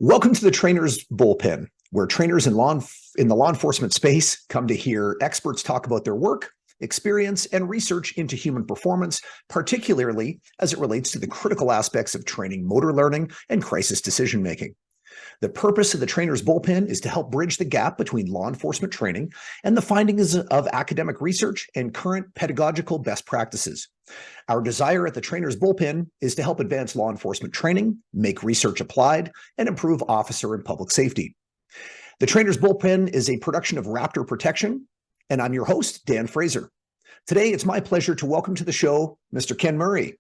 Welcome to the Trainer's Bullpen, where trainers in the law enforcement space come to hear experts talk about their work, experience, and research into human performance, particularly as it relates to the critical aspects of training motor learning and crisis decision-making. The purpose of the Trainer's Bullpen is to help bridge the gap between law enforcement training and the findings of academic research and current pedagogical best practices. Our desire at the Trainer's Bullpen is to help advance law enforcement training, make research applied, and improve officer and public safety. The Trainer's Bullpen is a production of Raptor Protection, and I'm your host, Dan Fraser. Today, it's my pleasure to welcome to the show Mr. Ken Murray.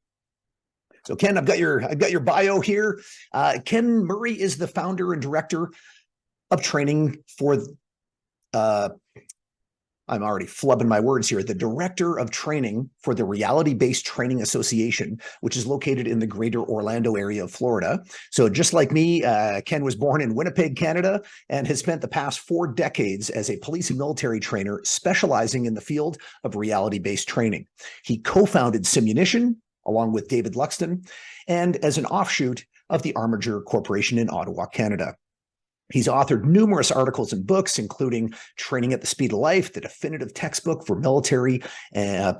So Ken, I've got your bio here. Ken Murray is the founder and director of training for, I'm already flubbing my words here, the director of training for the Reality-Based Training Association, which is located in the greater Orlando area of Florida. So just like me, Ken was born in Winnipeg, Canada, and has spent the past 4 decades as a police and military trainer specializing in the field of reality-based training. He co-founded Simunition, along with David Luxton, and as an offshoot of the Armature Corporation in Ottawa, Canada. He's authored numerous articles and books, including Training at the Speed of Life, the definitive textbook for military,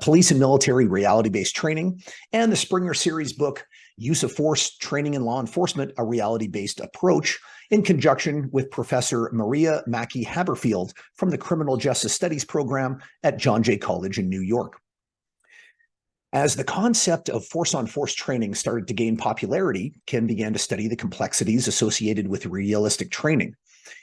police and military reality-based training, and the Springer Series book, Use of Force, Training in Law Enforcement, a Reality-Based Approach, in conjunction with Professor Maria Mackey Haberfield from the Criminal Justice Studies program at John Jay College in New York. As the concept of force-on-force training started to gain popularity, Ken began to study the complexities associated with realistic training.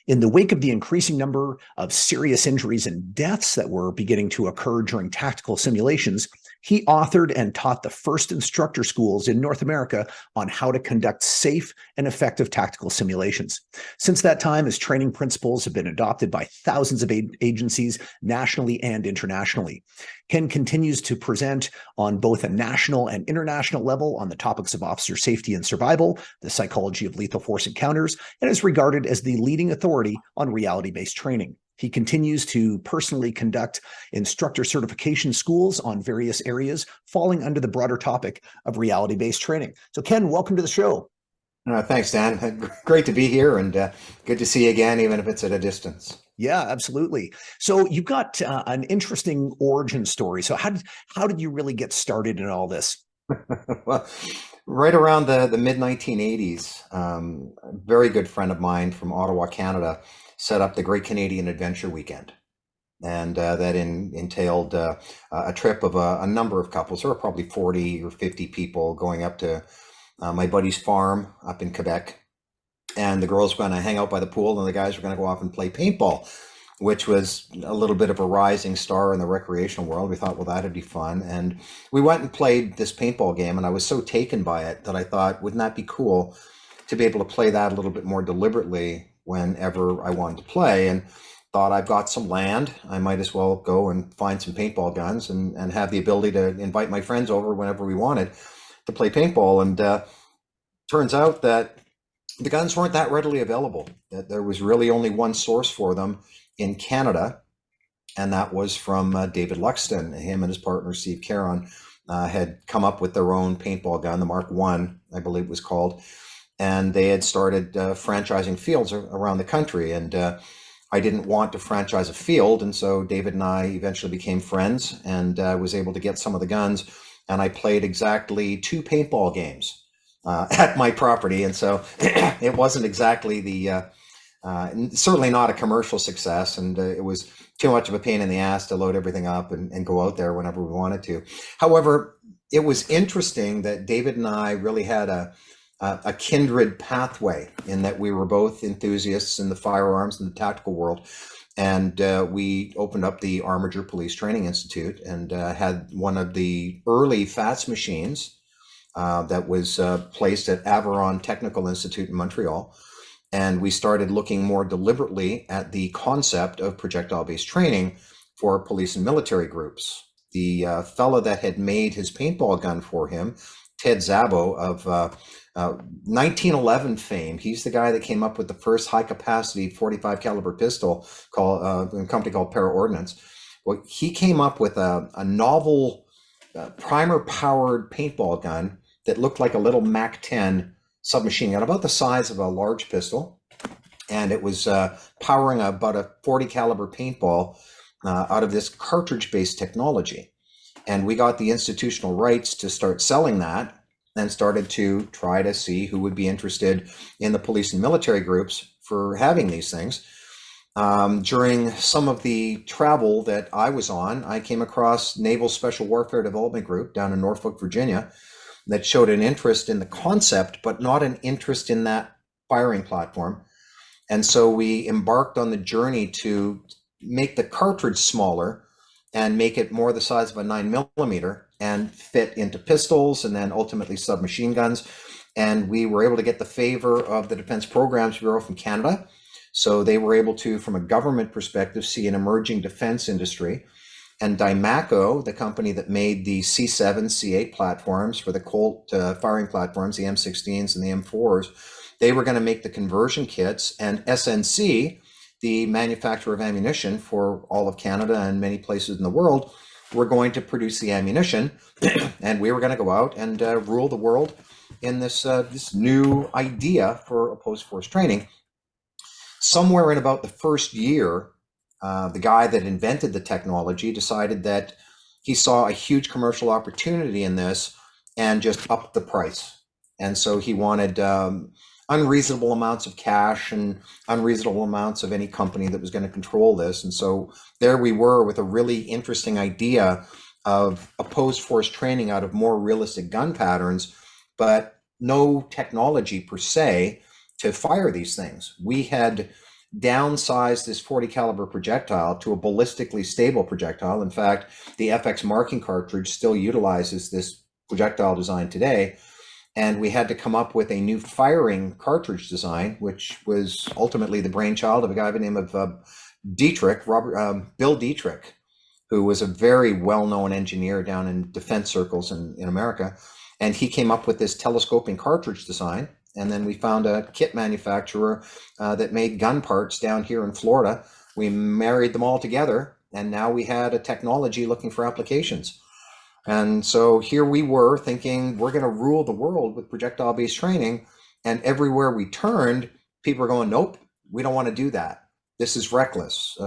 In the wake of the increasing number of serious injuries and deaths that were beginning to occur during tactical simulations, he authored and taught the first instructor schools in North America on how to conduct safe and effective tactical simulations. Since that time, his training principles have been adopted by thousands of agencies nationally and internationally. Ken continues to present on both a national and international level on the topics of officer safety and survival, the psychology of lethal force encounters, and is regarded as the leading authority on reality-based training. He continues to personally conduct instructor certification schools on various areas, falling under the broader topic of reality-based training. So Ken, welcome to the show. Thanks, Dan. Great to be here and good to see you again, even if it's at a distance. Yeah, absolutely. So you've got an interesting origin story. So how did you really get started in all this? Well, right around the mid-1980s, a very good friend of mine from Ottawa, Canada, set up the Great Canadian Adventure Weekend. And that entailed a trip of a number of couples. There were probably 40 or 50 people going up to my buddy's farm up in Quebec. And the girls were going to hang out by the pool, and the guys were going to go off and play paintball, which was a little bit of a rising star in the recreational world. We thought, well, that'd be fun. And we went and played this paintball game, and I was so taken by it that I thought, wouldn't that be cool to be able to play that a little bit more deliberately whenever I wanted to play? And thought, I've got some land. I might as well go and find some paintball guns and have the ability to invite my friends over whenever we wanted to play paintball. And turns out that the guns weren't that readily available, that there was really only one source for them in Canada, and that was from David Luxton. Him and his partner, Steve Caron, had come up with their own paintball gun, the Mark I, I believe it was called, and they had started franchising fields around the country. And I didn't want to franchise a field, and so David and I eventually became friends, and was able to get some of the guns, and I played exactly 2 paintball games at my property. And so it wasn't exactly certainly not a commercial success. And it was too much of a pain in the ass to load everything up and go out there whenever we wanted to. However, it was interesting that David and I really had a kindred pathway in that we were both enthusiasts in the firearms and the tactical world. And we opened up the Armature Police Training Institute and had one of the early FATS machines that was placed at Averon Technical Institute in Montreal. And we started looking more deliberately at the concept of projectile-based training for police and military groups. The fellow that had made his paintball gun for him, Ted Szabo of 1911 fame, he's the guy that came up with the first high-capacity 45 caliber pistol called a company called Para Ordnance. Well, he came up with a novel primer-powered paintball gun that looked like a little Mac 10 submachine gun, about the size of a large pistol, and it was powering about a 40 caliber paintball out of this cartridge-based technology. And we got the institutional rights to start selling that, and started to try to see who would be interested in the police and military groups for having these things. During some of the travel that I was on, I came across Naval Special Warfare Development Group down in Norfolk, Virginia, that showed an interest in the concept, but not an interest in that firing platform. And so we embarked on the journey to make the cartridge smaller and make it more the size of a 9mm and fit into pistols and then ultimately submachine guns. And we were able to get the favor of the Defense Programs Bureau from Canada. So they were able to, from a government perspective, see an emerging defense industry. And Dymaco, the company that made the C7, C8 platforms for the Colt firing platforms, the M16s and the M4s, they were going to make the conversion kits. And SNC, the manufacturer of ammunition for all of Canada and many places in the world, were going to produce the ammunition. And we were going to go out and rule the world in this new idea for opposed force training. Somewhere in about the first year, the guy that invented the technology decided that he saw a huge commercial opportunity in this and just upped the price. And so he wanted unreasonable amounts of cash and unreasonable amounts of any company that was going to control this. And so there we were with a really interesting idea of opposed force training out of more realistic gun patterns, but no technology per se to fire these things. We had downsized this 40 caliber projectile to a ballistically stable projectile. In fact, the FX marking cartridge still utilizes this projectile design today. And we had to come up with a new firing cartridge design, which was ultimately the brainchild of a guy by the name of Bill Dietrich, who was a very well-known engineer down in defense circles in America. And he came up with this telescoping cartridge design. And then we found a kit manufacturer that made gun parts down here in Florida. We married them all together, and now we had a technology looking for applications. And so here we were thinking we're going to rule the world with projectile-based training. And everywhere we turned, people were going, nope, we don't want to do that. This is reckless.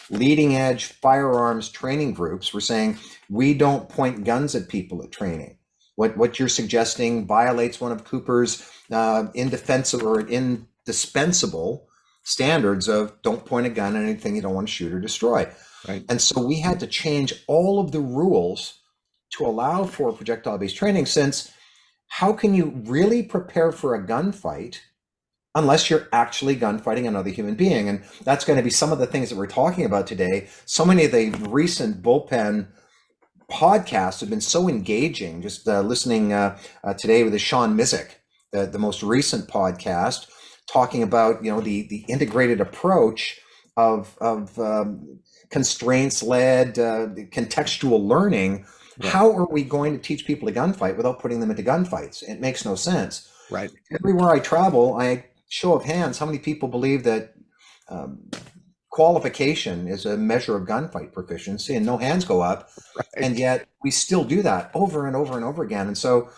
Leading edge firearms training groups were saying, we don't point guns at people at training. What you're suggesting violates one of Cooper's indispensable standards of don't point a gun at anything you don't want to shoot or destroy. Right. And so we had to change all of the rules to allow for projectile-based training, since how can you really prepare for a gunfight unless you're actually gunfighting another human being? And that's going to be some of the things that we're talking about today. So many of the recent bullpen podcasts have been so engaging. Just listening today with Sean Mizik, the most recent podcast, talking about the integrated approach of constraints-led contextual learning. Right. How are we going to teach people to gunfight without putting them into gunfights? It makes no sense. Right. Everywhere I travel, show of hands, how many people believe that qualification is a measure of gunfight proficiency, and no hands go up. Right. And yet we still do that over and over and over again. And so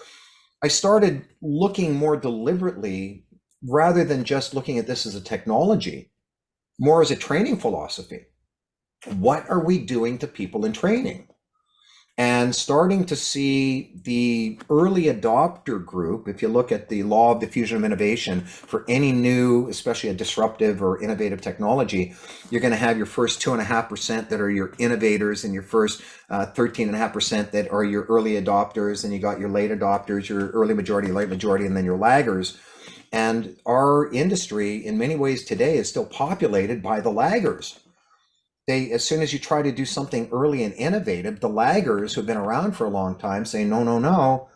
I started looking more deliberately, rather than just looking at this as a technology, more as a training philosophy. What are we doing to people in training? And starting to see the early adopter group, if you look at the law of diffusion of innovation for any new, especially a disruptive or innovative technology, you're going to have your first 2.5% that are your innovators, and your first 13.5% that are your early adopters, and you got your late adopters, your early majority, late majority, and then your laggers. And our industry in many ways today is still populated by the laggers. As soon as you try to do something early and innovative, the laggers who've been around for a long time say, no,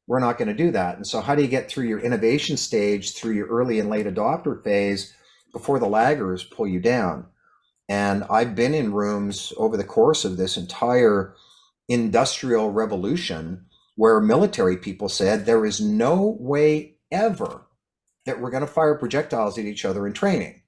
we're not going to do that. And so how do you get through your innovation stage, through your early and late adopter phase, before the laggers pull you down? And I've been in rooms over the course of this entire industrial revolution where military people said there is no way ever that we're going to fire projectiles at each other in training.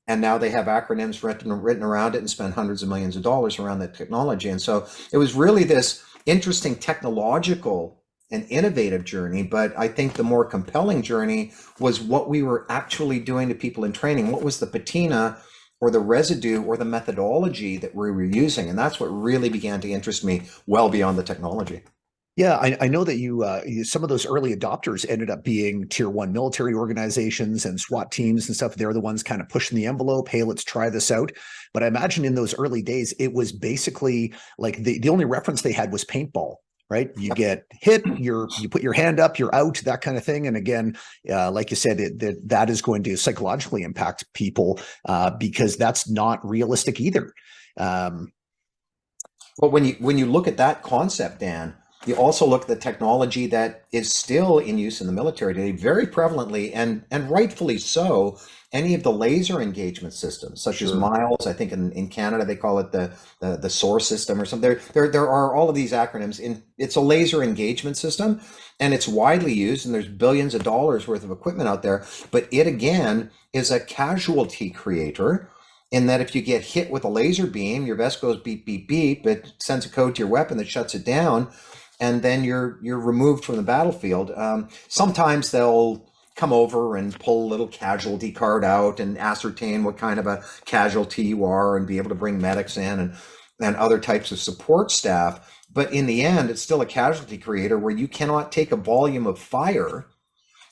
And now they have acronyms written around it and spend hundreds of millions of dollars around that technology. And so it was really this interesting technological an innovative journey, but I think the more compelling journey was what we were actually doing to people in training. What was the patina or the residue or the methodology that we were using? And that's what really began to interest me well beyond the technology. Yeah, I know that some of those early adopters ended up being tier one military organizations and SWAT teams and stuff. They're the ones kind of pushing the envelope. Hey, let's try this out. But I imagine in those early days, it was basically like the only reference they had was paintball, right? You get hit, you put your hand up, you're out, that kind of thing. And again, like you said, that is going to psychologically impact people because that's not realistic either. Well, when you look at that concept, Dan, you also look at the technology that is still in use in the military today, very prevalently and rightfully so. Any of the laser engagement systems, such as Sure. Miles, I think in Canada they call it the SOAR system or something. There are all of these acronyms. It's a laser engagement system, and it's widely used, and there's billions of dollars worth of equipment out there. But it again is a casualty creator in that if you get hit with a laser beam, your vest goes beep, beep, beep, it sends a code to your weapon that shuts it down, and then you're removed from the battlefield. Sometimes they'll come over and pull a little casualty card out and ascertain what kind of a casualty you are and be able to bring medics in and other types of support staff. But in the end, it's still a casualty creator where you cannot take a volume of fire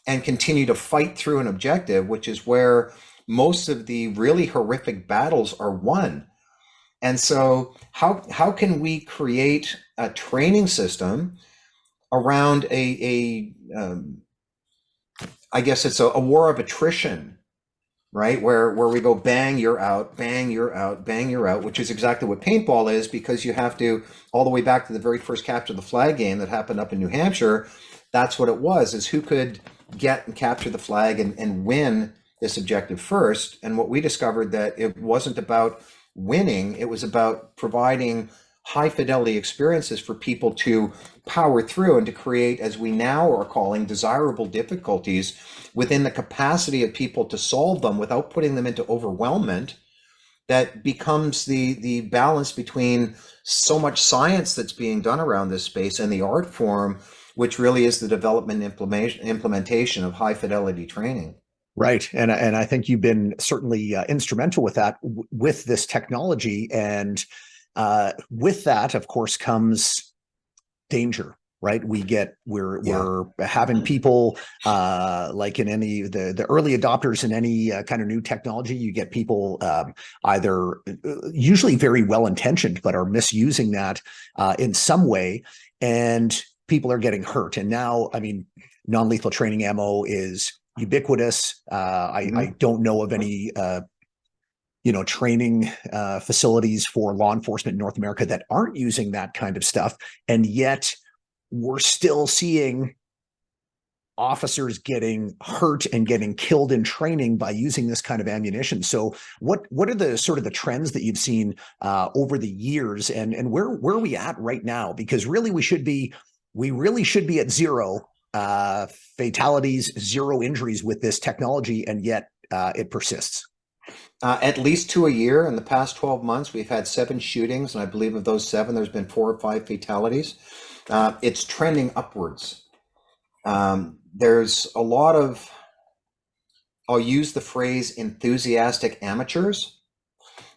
and continue to fight through an objective, which is where most of the really horrific battles are won. And so how can we create a training system around I guess it's a war of attrition, right? Where we go bang, you're out, bang, you're out, bang, you're out, which is exactly what paintball is, because you have to, all the way back to the very first capture the flag game that happened up in New Hampshire. That's what it was, is who could get and capture the flag and win this objective first. And what we discovered, that it wasn't about winning, it was about providing high fidelity experiences for people to power through and to create, as we now are calling, desirable difficulties within the capacity of people to solve them without putting them into overwhelmment. That becomes the balance between so much science that's being done around this space and the art form, which really is the development and implementation of high fidelity training. Right. And I think you've been certainly instrumental with that, with this technology. And with that, of course, comes danger, right? We're having people like in any the early adopters in any kind of new technology. You get people either usually very well intentioned, but are misusing that in some way, and people are getting hurt. And now, I mean, non-lethal training ammo is ubiquitous. I don't know of any training facilities for law enforcement in North America that aren't using that kind of stuff. And yet we're still seeing officers getting hurt and getting killed in training by using this kind of ammunition. So what are the sort of the trends that you've seen over the years, and where are we at right now? Because really we really should be at zero fatalities, zero injuries with this technology, and yet it persists. At least 2 a year. In the past 12 months, we've had 7 shootings, and I believe of those 7, there's been 4 or 5 fatalities. It's trending upwards. There's a lot of, I'll use the phrase, enthusiastic amateurs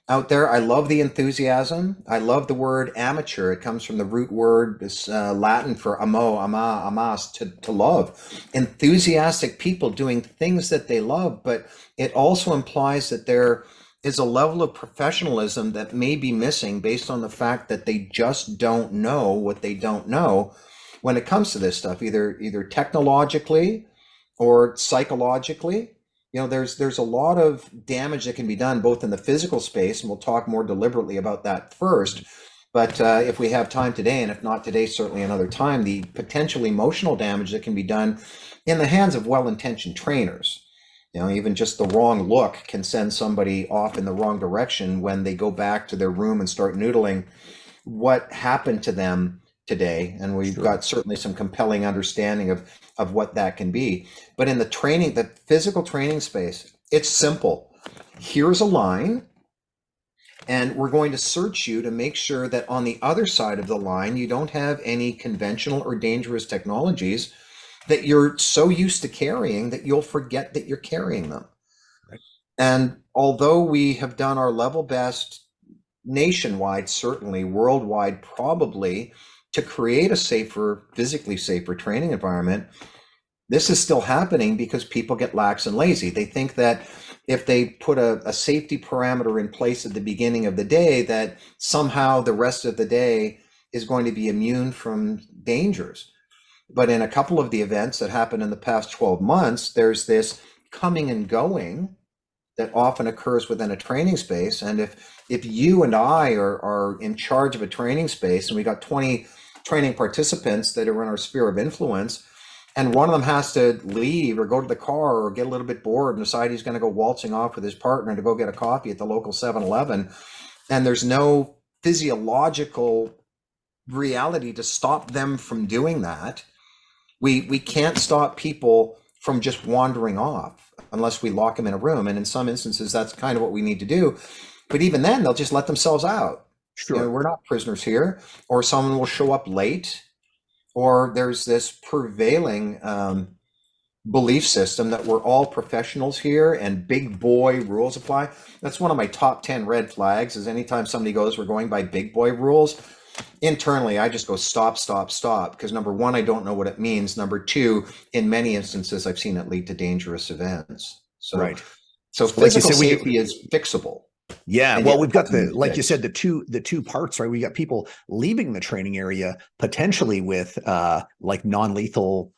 out there. I love the enthusiasm. I love the word amateur. It comes from the root word, this Latin for amo, ama, amas, to love. Enthusiastic people doing things that they love, but it also implies that there is a level of professionalism that may be missing based on the fact that they just don't know what they don't know when it comes to this stuff, either technologically or psychologically. There's a lot of damage that can be done both in the physical space, and we'll talk more deliberately about that first. But if we have time today, and if not today, certainly another time, the potential emotional damage that can be done in the hands of well-intentioned trainers. Even just the wrong look can send somebody off in the wrong direction when they go back to their room and start noodling what happened to them today. And we've got certainly some compelling understanding of what that can be. But in the physical training space, it's simple. Here's a line. And we're going to search you to make sure that on the other side of the line, you don't have any conventional or dangerous technologies that you're so used to carrying that you'll forget that you're carrying them. Right. And although we have done our level best nationwide, certainly worldwide, probably to create a safer, physically safer training environment, this is still happening because people get lax and lazy. They think that if they put a safety parameter in place at the beginning of the day, that somehow the rest of the day is going to be immune from dangers. But in a couple of the events that happened in the past 12 months, there's this coming and going that often occurs within a training space. And if you and I are in charge of a training space, and we got 20 training participants that are in our sphere of influence, and one of them has to leave or go to the car or get a little bit bored and decide he's going to go waltzing off with his partner to go get a coffee at the local 7-Eleven, and there's no physiological reality to stop them from doing that, we can't stop people from just wandering off unless we lock them in a room. And in some instances, that's kind of what we need to do. But even then, they'll just let themselves out. Sure. You know, we're not prisoners here. Or someone will show up late, or there's this prevailing belief system that we're all professionals here and big boy rules apply. That's one of my top 10 red flags, is anytime somebody goes, we're going by big boy rules, internally I just go stop, because number one, I don't know what it means. Number two, in many instances, I've seen it lead to dangerous events. So, right. So like you physical said, safety is fixable. Yeah, And well, yet we've got it like you fixed. said, the two parts, right? We got people leaving the training area potentially with like non-lethal,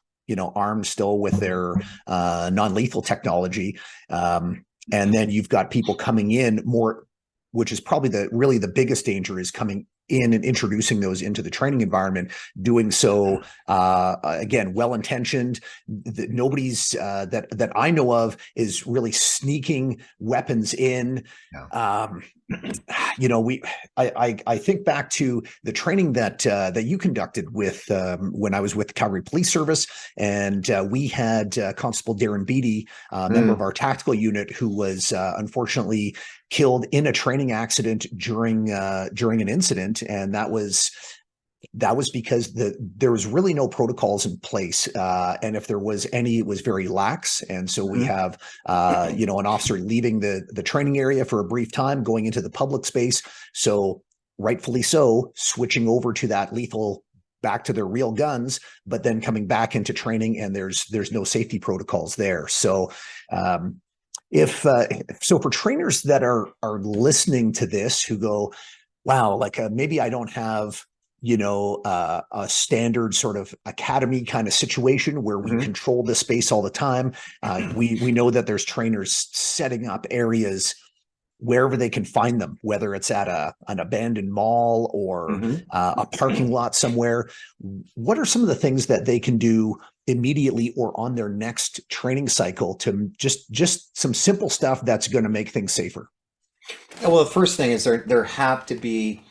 arms still with their non-lethal technology. And then you've got people coming in more, which is probably really the biggest danger, is coming in and introducing those into the training environment, doing so again, well-intentioned. Nobody's that I know of is really sneaking weapons in. Yeah. I think back to the training that you conducted with when I was with the Calgary Police Service, and we had Constable Darren Beatty, member of our tactical unit, who was unfortunately killed in a training accident during an incident, and that was because there was really no protocols in place, and if there was any, it was very lax. And so we have an officer leaving the training area for a brief time, going into the public space, so rightfully so, switching over to that lethal, back to their real guns, but then coming back into training, and there's no safety protocols there. So so for trainers that are listening to this, who go, wow, like maybe I don't have a standard sort of academy kind of situation where we control the space all the time. We know that there's trainers setting up areas wherever they can find them, whether it's at an abandoned mall or a parking lot somewhere. What are some of the things that they can do immediately or on their next training cycle to just some simple stuff that's going to make things safer? Well, the first thing is there have to be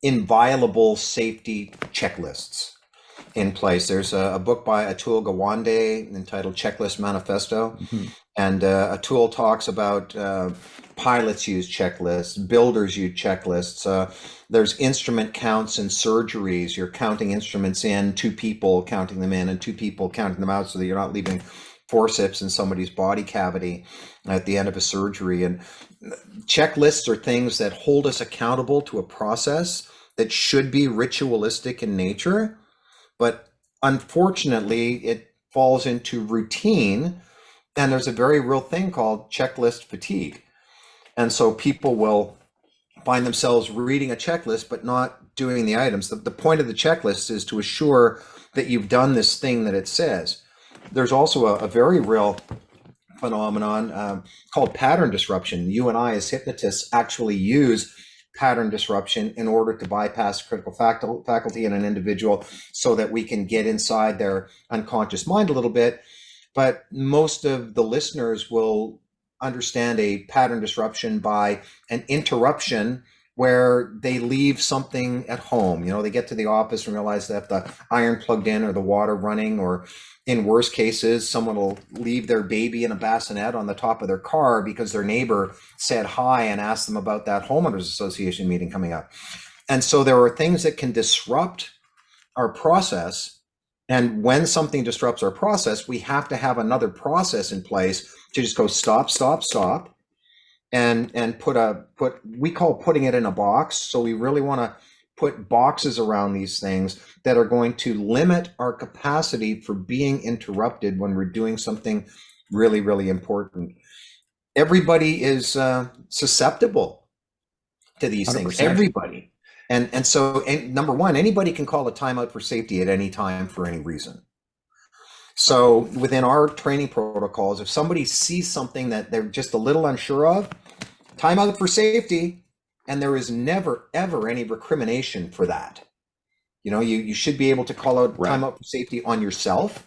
inviolable safety checklists in place. There's a book by Atul Gawande entitled Checklist Manifesto. And Atul talks about pilots use checklists, builders use checklists. There's instrument counts in surgeries. You're counting instruments in, two people counting them in and two people counting them out, so that you're not leaving forceps in somebody's body cavity at the end of a surgery. And checklists are things that hold us accountable to a process that should be ritualistic in nature, but unfortunately it falls into routine, and there's a very real thing called checklist fatigue. And so people will find themselves reading a checklist but not doing the items. The point of the checklist is to assure that you've done this thing that it says. There's also a very real phenomenon called pattern disruption. You and I, as hypnotists, actually use pattern disruption in order to bypass critical faculty in an individual so that we can get inside their unconscious mind a little bit. But most of the listeners will understand a pattern disruption by an interruption where they leave something at home. You know, they get to the office and realize they have the iron plugged in or the water running, or in worst cases, someone will leave their baby in a bassinet on the top of their car because their neighbor said hi and asked them about that homeowners association meeting coming up. And so there are things that can disrupt our process. And when something disrupts our process, we have to have another process in place to just go stop, stop, stop, and we call putting it in a box. So we really want to put boxes around these things that are going to limit our capacity for being interrupted when we're doing something really, really important. Everybody is susceptible to these 100%. Things. Everybody. And so number one, anybody can call a timeout for safety at any time for any reason. So within our training protocols, if somebody sees something that they're just a little unsure of, timeout for safety, and there is never, ever any recrimination for that. You know, you should be able to call out timeout for safety on yourself,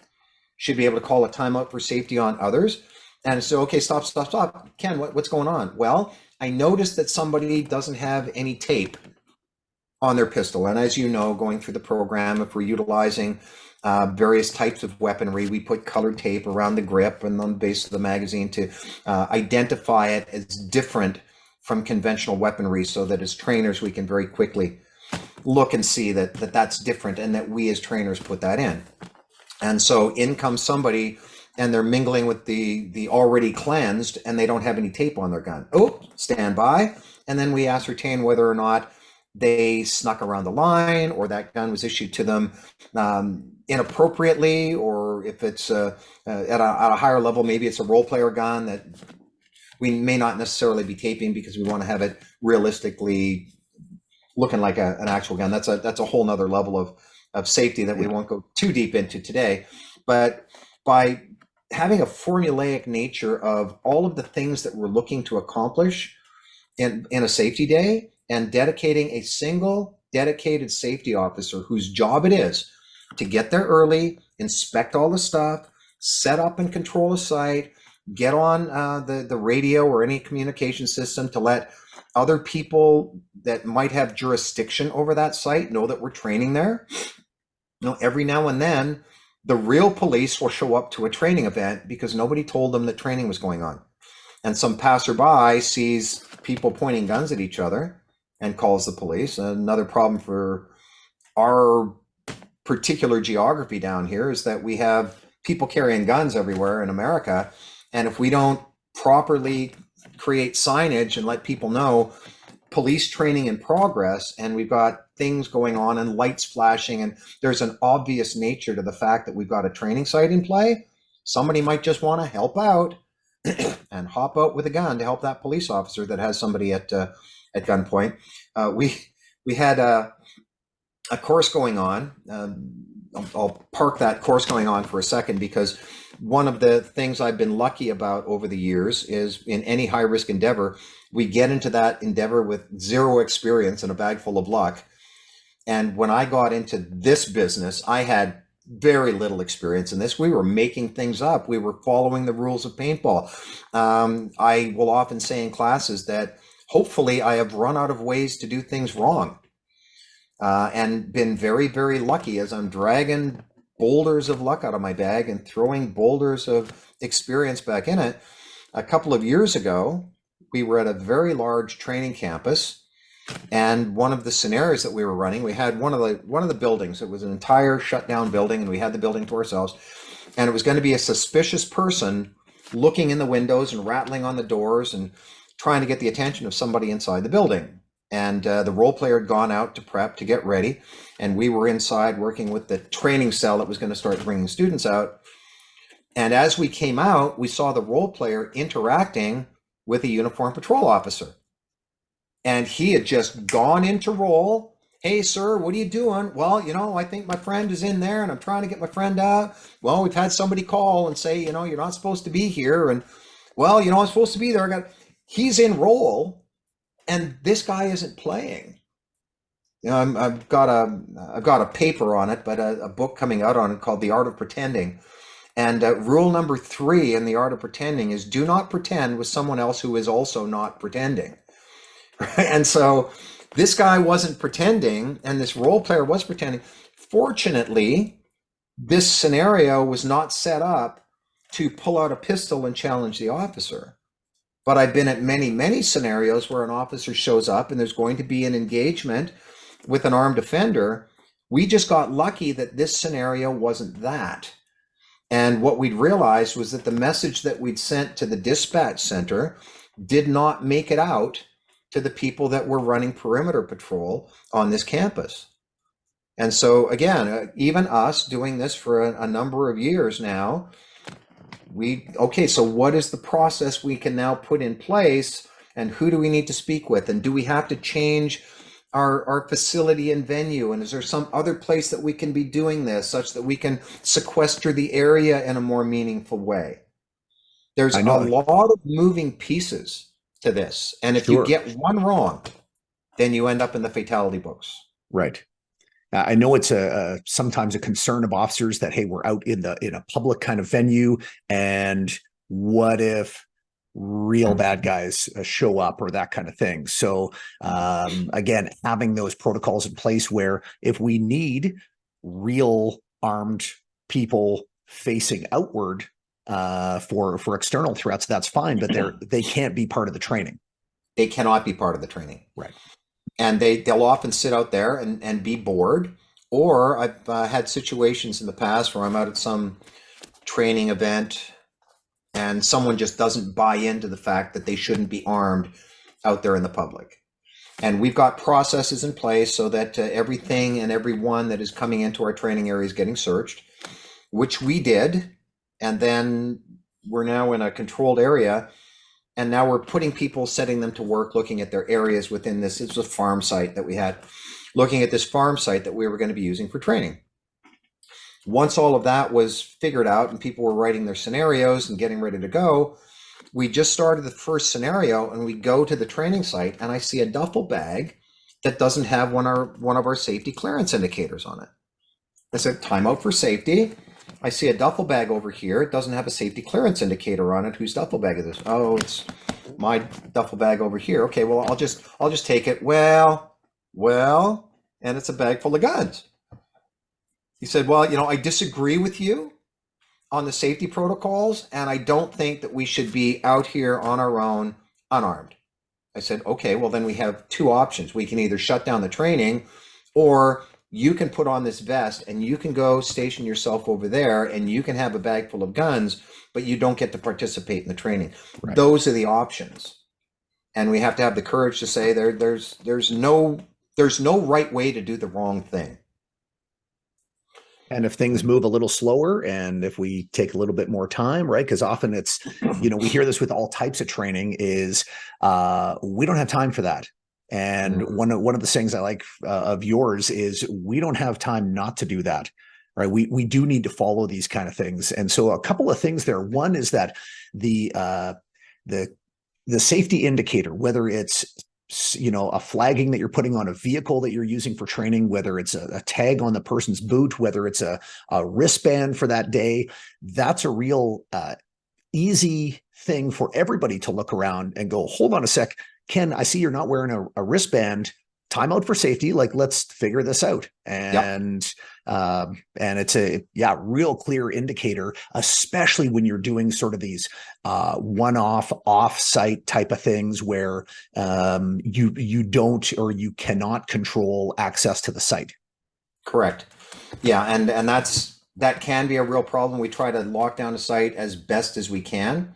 should be able to call a timeout for safety on others. And so, okay, stop, stop, stop. Ken, what's going on? Well, I noticed that somebody doesn't have any tape on their pistol. And as you know, going through the program, if we're utilizing various types of weaponry, we put colored tape around the grip and on the base of the magazine to identify it as different from conventional weaponry, so that as trainers, we can very quickly look and see that that's different, and that we as trainers put that in. And so in comes somebody and they're mingling with the already cleansed, and they don't have any tape on their gun. Oh, stand by. And then we ascertain whether or not they snuck around the line, or that gun was issued to them inappropriately, or if it's at a higher level, maybe it's a role player gun that we may not necessarily be taping because we want to have it realistically looking like an actual gun. That's a whole nother level of safety that we won't go too deep into today. But by having a formulaic nature of all of the things that we're looking to accomplish in a safety day, and dedicating a single dedicated safety officer whose job it is to get there early, inspect all the stuff, set up and control a site, get on the radio or any communication system to let other people that might have jurisdiction over that site know that we're training there. You know, every now and then, the real police will show up to a training event because nobody told them that training was going on. And some passerby sees people pointing guns at each other and calls the police. Another problem for our particular geography down here is that we have people carrying guns everywhere in America. And if we don't properly create signage and let people know police training in progress, and we've got things going on and lights flashing, and there's an obvious nature to the fact that we've got a training site in play, somebody might just want to help out and hop out with a gun to help that police officer that has somebody at gunpoint. We had a course going on. I'll park that course going on for a second, because one of the things I've been lucky about over the years is in any high risk endeavor, we get into that endeavor with zero experience and a bag full of luck. And when I got into this business, I had very little experience in this. We were making things up. We were following the rules of paintball. I will often say in classes that hopefully I have run out of ways to do things wrong. And been very, very lucky as I'm dragging boulders of luck out of my bag and throwing boulders of experience back in it. A couple of years ago, we were at a very large training campus, and one of the scenarios that we were running, we had one of the buildings. It was an entire shut down building, and we had the building to ourselves. And it was going to be a suspicious person looking in the windows and rattling on the doors and trying to get the attention of somebody inside the building. And the role player had gone out to prep to get ready, and we were inside working with the training cell that was going to start bringing students out. And as we came out, we saw the role player interacting with a uniformed patrol officer. And he had just gone into role. Hey, sir, what are you doing? Well, you know, I think my friend is in there and I'm trying to get my friend out. Well, we've had somebody call and say, you know, you're not supposed to be here. And well, you know, I'm supposed to be there. He's in role. And this guy isn't playing. You know, I've got a paper on it, but a book coming out on it called The Art of Pretending. And rule number 3 in The Art of Pretending is do not pretend with someone else who is also not pretending. And so This guy wasn't pretending, and this role player was pretending. Fortunately, this scenario was not set up to pull out a pistol and challenge the officer. But I've been at many, many scenarios where an officer shows up and there's going to be an engagement with an armed offender. We just got lucky that this scenario wasn't that. And what we'd realized was that the message that we'd sent to the dispatch center did not make it out to the people that were running perimeter patrol on this campus. And so again, even us doing this for a number of years now, okay, so what is the process we can now put in place, and who do we need to speak with, and do we have to change our facility and venue, and is there some other place that we can be doing this such that we can sequester the area in a more meaningful way? There's a lot of moving pieces to this, and if you get one wrong, then you end up in the fatality books. Right. I know it's sometimes a concern of officers that, hey, we're out in a public kind of venue, and what if real bad guys show up or that kind of thing. So again, having those protocols in place where if we need real armed people facing outward for external threats, that's fine, but they can't be part of the training. They cannot be part of the training. Right. And they'll often sit out there and be bored. Or I've had situations in the past where I'm out at some training event and someone just doesn't buy into the fact that they shouldn't be armed out there in the public. And we've got processes in place so that everything and everyone that is coming into our training area is getting searched, which we did. And then we're now in a controlled area. And now we're putting people, setting them to work, looking at their areas within this. It was a farm site that we had, looking at this farm site that we were going to be using for training. Once all of that was figured out and people were writing their scenarios and getting ready to go, we just started the first scenario and we go to the training site and I see a duffel bag that doesn't have one of our safety clearance indicators on it. I said, timeout for safety. I see a duffel bag over here. It doesn't have a safety clearance indicator on it. Whose duffel bag is this? Oh, it's my duffel bag over here. Okay, well, I'll just take it. Well, and it's a bag full of guns. He said, well, I disagree with you on the safety protocols, and I don't think that we should be out here on our own unarmed. I said, okay, well, then we have two options. We can either shut down the training, or you can put on this vest and you can go station yourself over there and you can have a bag full of guns, but you don't get to participate in the training. Right. Those are the options. And we have to have the courage to say there's no right way to do the wrong thing. And if things move a little slower and if we take a little bit more time, right? Because often it's, we hear this with all types of training is we don't have time for that. And one of the things I like of yours is we don't have time not to do that, right? We do need to follow these kind of things. And so a couple of things there. One is that the safety indicator, whether it's a flagging that you're putting on a vehicle that you're using for training, whether it's a tag on the person's boot, whether it's a wristband for that day, that's a real easy thing for everybody to look around and go, hold on a sec, Ken, I see you're not wearing a wristband. Timeout for safety. Like, let's figure this out. And it's a real clear indicator, especially when you're doing sort of these one-off, off-site type of things where you don't or you cannot control access to the site. Correct. Yeah, and that can be a real problem. We try to lock down a site as best as we can,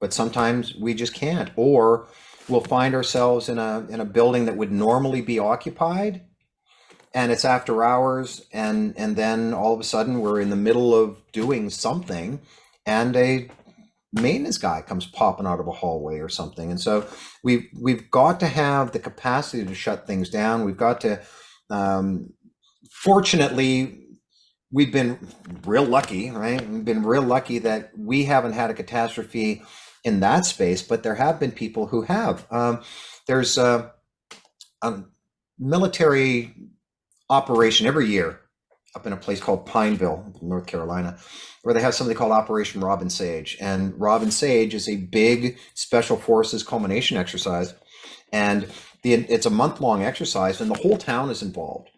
but sometimes we just can't. Or we'll find ourselves in a building that would normally be occupied, and it's after hours, and then all of a sudden we're in the middle of doing something, and a maintenance guy comes popping out of a hallway or something. And so we've got to have the capacity to shut things down. We've got to, fortunately, we've been real lucky, right? We've been real lucky that we haven't had a catastrophe in that space, but there have been people who have. There's a military operation every year up in a place called Pineville, North Carolina, where they have something called Operation Robin Sage. And Robin Sage is a big special forces culmination exercise. And it's a month-long exercise, and the whole town is involved.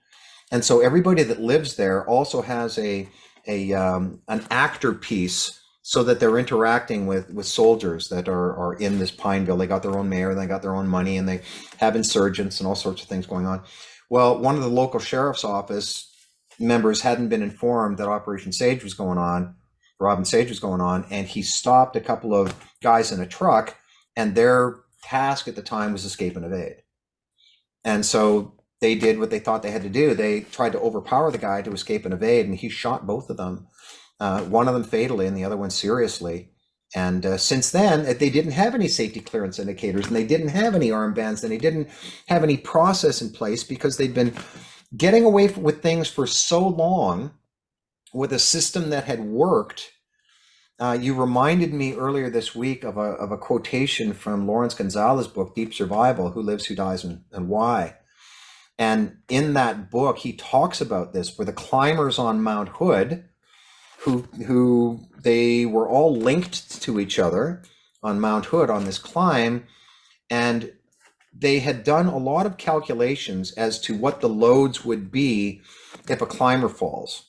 And so everybody that lives there also has an actor piece, so that they're interacting with soldiers that are in this Pineville. They got their own mayor, they got their own money, and they have insurgents and all sorts of things going on. Well, one of the local sheriff's office members hadn't been informed that Operation Sage was going on, Robin Sage was going on, and he stopped a couple of guys in a truck, and their task at the time was escape and evade. And so they did what they thought they had to do. They tried to overpower the guy to escape and evade, and he shot both of them. One of them fatally and the other one seriously. And since then, they didn't have any safety clearance indicators, and they didn't have any armbands, and they didn't have any process in place, because they'd been getting away with things for so long with a system that had worked. You reminded me earlier this week of a quotation from Lawrence Gonzalez's book, Deep Survival, Who Lives, Who Dies, and Why. And in that book, he talks about this, where the climbers on Mount Hood, who they were all linked to each other on Mount Hood on this climb, and they had done a lot of calculations as to what the loads would be if a climber falls.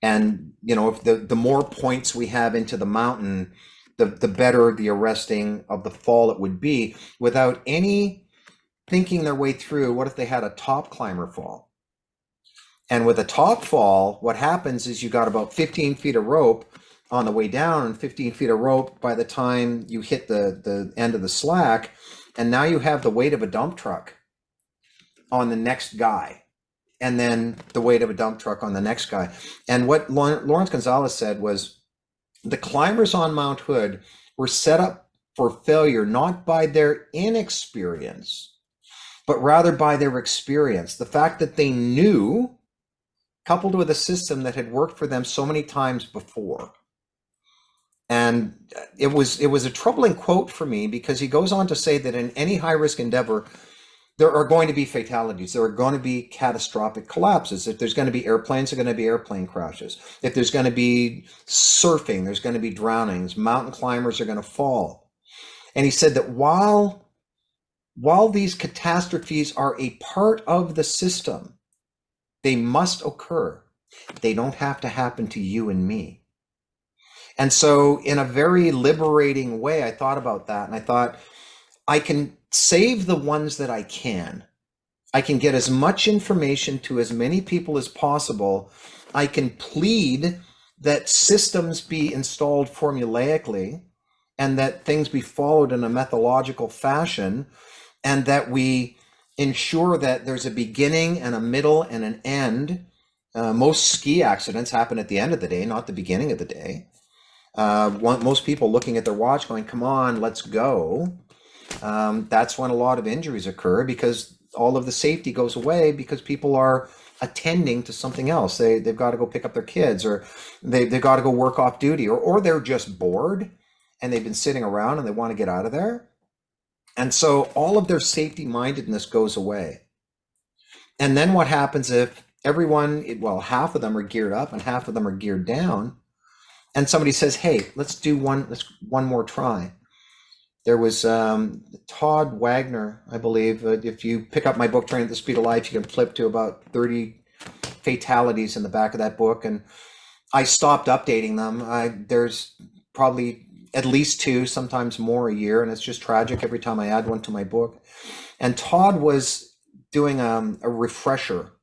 And, you know, if the more points we have into the mountain, the better the arresting of the fall it would be, without any thinking their way through, what if they had a top climber fall? And with a top fall, what happens is you got about 15 feet of rope on the way down, and 15 feet of rope by the time you hit the end of the slack. And now you have the weight of a dump truck on the next guy, and then the weight of a dump truck on the next guy. And what Lawrence Gonzalez said was, the climbers on Mount Hood were set up for failure, not by their inexperience, but rather by their experience. The fact that they knew, coupled with a system that had worked for them so many times before. And it was a troubling quote for me, because he goes on to say that in any high-risk endeavor, there are going to be fatalities. There are going to be catastrophic collapses. If there's going to be airplanes, there are going to be airplane crashes. If there's going to be surfing, there's going to be drownings. Mountain climbers are going to fall. And he said that while these catastrophes are a part of the system, they must occur. They don't have to happen to you and me. And so in a very liberating way, I thought about that, and I thought, I can save the ones that I can. I can get as much information to as many people as possible. I can plead that systems be installed formulaically, and that things be followed in a methodological fashion, and that we ensure that there's a beginning and a middle and an end. Most ski accidents happen at the end of the day, not the beginning of the day. Most people looking at their watch going, come on, let's go. That's when a lot of injuries occur, because all of the safety goes away, because people are attending to something else. They've got to go pick up their kids, or they've got to go work off duty, or they're just bored and they've been sitting around and they want to get out of there. And so all of their safety mindedness goes away. And then what happens if everyone, well, half of them are geared up and half of them are geared down, and somebody says, hey, let's do one more try. There was Todd Wagner, I believe. If you pick up my book, Training at the Speed of Life, you can flip to about 30 fatalities in the back of that book. And I stopped updating them. There's probably at least 2, sometimes more a year, and it's just tragic every time I add one to my book. And Todd was doing a refresher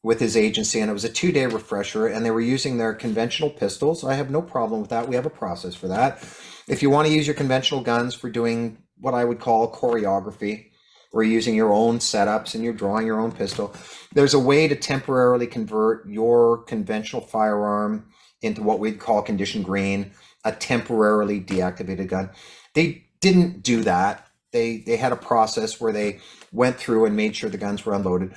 with his agency, and it was a 2-day refresher, and they were using their conventional pistols. I have no problem with that. We have a process for that. If you want to use your conventional guns for doing what I would call choreography, or using your own setups and you're drawing your own pistol, there's a way to temporarily convert your conventional firearm into what we'd call condition green, a temporarily deactivated gun. They didn't do that. They had a process where they went through and made sure the guns were unloaded.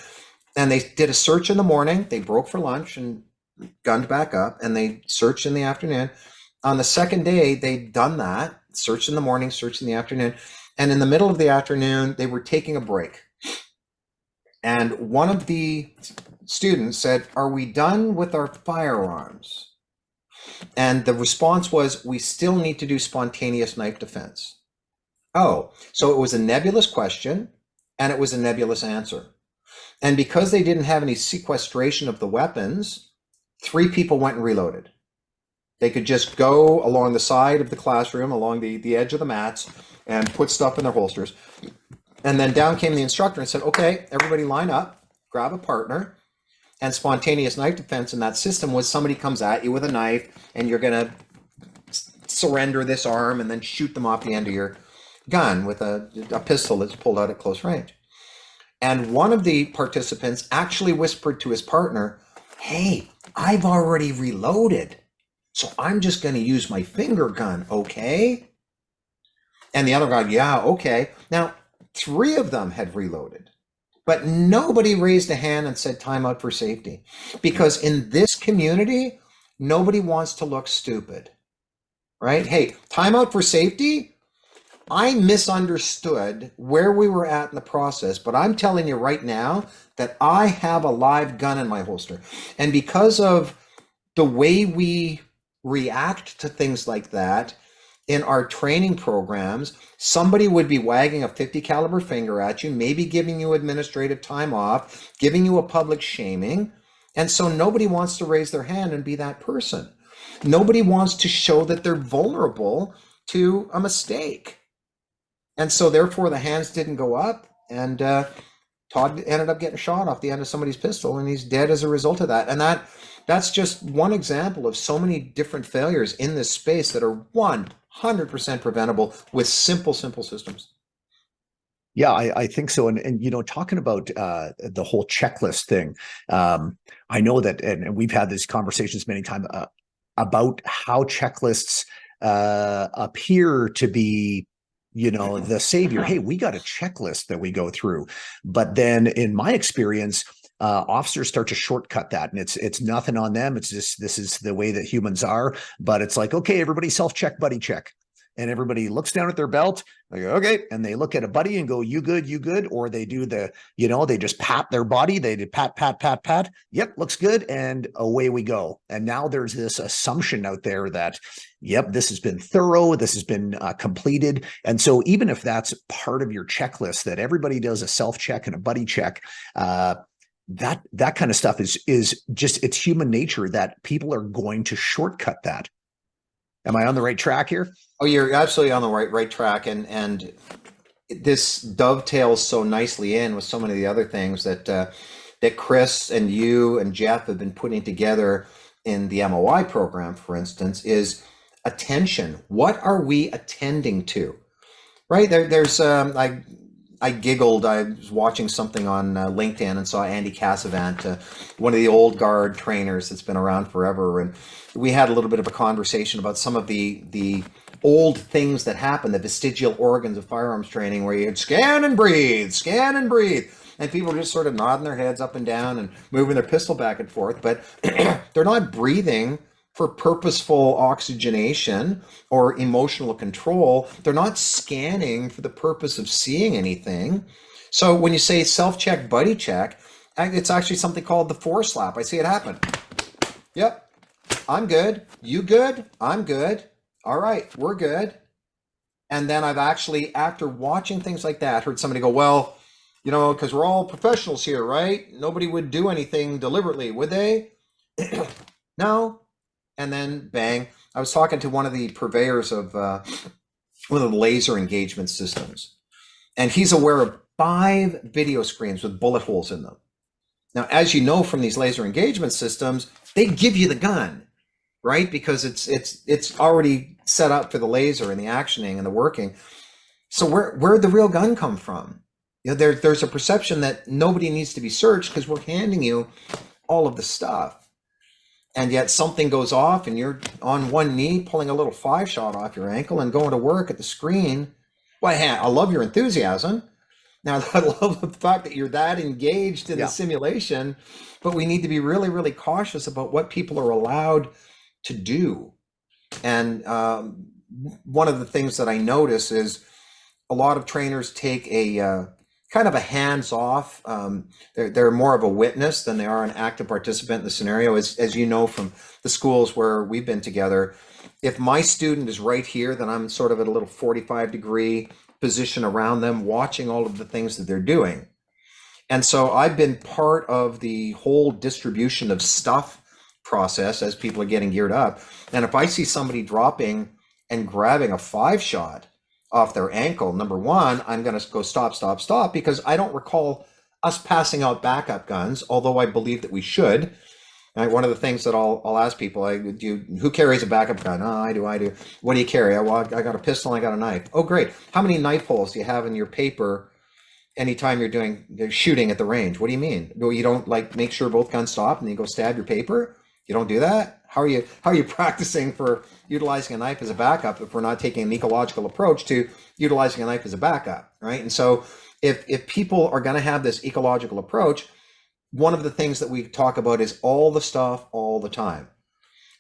And they did a search in the morning. They broke for lunch and gunned back up, and they searched in the afternoon. On the second day, they'd done that, searched in the morning, searched in the afternoon. And in the middle of the afternoon, they were taking a break. And one of the students said, are we done with our firearms? And the response was, we still need to do spontaneous knife defense. Oh, so it was a nebulous question. And it was a nebulous answer. And because they didn't have any sequestration of the weapons, 3 people went and reloaded. They could just go along the side of the classroom, along the edge of the mats, and put stuff in their holsters. And then down came the instructor and said, okay, everybody line up, grab a partner. And spontaneous knife defense in that system was somebody comes at you with a knife and you're going to surrender this arm and then shoot them off the end of your gun with a pistol that's pulled out at close range. And one of the participants actually whispered to his partner, hey, I've already reloaded, so I'm just going to use my finger gun, okay? And the other guy, yeah, okay. Now, 3 of them had reloaded, but nobody raised a hand and said time out for safety, because in this community, nobody wants to look stupid, right? Hey, time out for safety? I misunderstood where we were at in the process, but I'm telling you right now that I have a live gun in my holster. And because of the way we react to things like that in our training programs, somebody would be wagging a 50 caliber finger at you, maybe giving you administrative time off, giving you a public shaming. And so nobody wants to raise their hand and be that person. Nobody wants to show that they're vulnerable to a mistake. And so therefore the hands didn't go up, and Todd ended up getting shot off the end of somebody's pistol, and he's dead as a result of that. And that's just one example of so many different failures in this space that are 100% preventable with simple systems. Yeah, I think so. And you know, talking about the whole checklist thing, I know that, and we've had these conversations many times about how checklists appear to be, you know, the savior. Hey, we got a checklist that we go through. But then in my experience, officers start to shortcut that, and it's nothing on them. It's just, this is the way that humans are. But it's like, okay, everybody self-check, buddy check. And everybody looks down at their belt, they go, okay, and they look at a buddy and go, you good, or they do the, you know, they just pat their body, they do pat, yep, looks good, and away we go. And now there's this assumption out there that, yep, this has been thorough, this has been completed. And so even if that's part of your checklist, that everybody does a self-check and a buddy check, that kind of stuff is just, it's human nature that people are going to shortcut that. Am I on the right track here? Oh, you're absolutely on the right track, and this dovetails so nicely in with so many of the other things that Chris and you and Jeff have been putting together in the MOI program, for instance, is attention. What are we attending to? Right there's I giggled. I was watching something on LinkedIn and saw Andy Cassavant, one of the old guard trainers that's been around forever, and we had a little bit of a conversation about some of the old things that happen, the vestigial organs of firearms training, where you scan and breathe, and people are just sort of nodding their heads up and down and moving their pistol back and forth, but they're not breathing for purposeful oxygenation or emotional control. They're not scanning for the purpose of seeing anything. So when you say self-check, buddy check, it's actually something called the 4-slap. I see it happen. Yep, I'm good. You good? I'm good. All right, we're good. And then I've actually, after watching things like that, heard somebody go, well, you know, because we're all professionals here, right? Nobody would do anything deliberately, would they? No. And then bang. I was talking to one of the purveyors of one of the laser engagement systems, and he's aware of 5 video screens with bullet holes in them. Now, as you know from these laser engagement systems, they give you the gun, right? Because it's already set up for the laser and the actioning and the working. So where'd the real gun come from? You know, there's a perception that nobody needs to be searched because we're handing you all of the stuff. And yet something goes off and you're on one knee pulling a little 5-shot off your ankle and going to work at the screen. Well, I love your enthusiasm. Now, I love the fact that you're that engaged in the simulation, but we need to be really, really cautious about what people are allowed to do. And one of the things that I notice is a lot of trainers take a kind of a hands-off. They're more of a witness than they are an active participant in the scenario. As you know from the schools where we've been together, if my student is right here, then I'm sort of at a little 45-degree position around them, watching all of the things that they're doing. And so I've been part of the whole distribution of stuff process as people are getting geared up. And if I see somebody dropping and grabbing a 5-shot off their ankle, number one, I'm going to go stop, stop, stop, because I don't recall us passing out backup guns, although I believe that we should. Right, one of the things that I'll ask people, who carries a backup gun? Oh, I do. What do you carry? Well, I got a pistol, I got a knife. Oh, great. How many knife holes do you have in your paper anytime you're shooting at the range? What do you mean? Well, you don't like make sure both guns stop and then you go stab your paper? You don't do that? How are you practicing for utilizing a knife as a backup if we're not taking an ecological approach to utilizing a knife as a backup, right? And so if people are going to have this ecological approach, one of the things that we talk about is all the stuff all the time.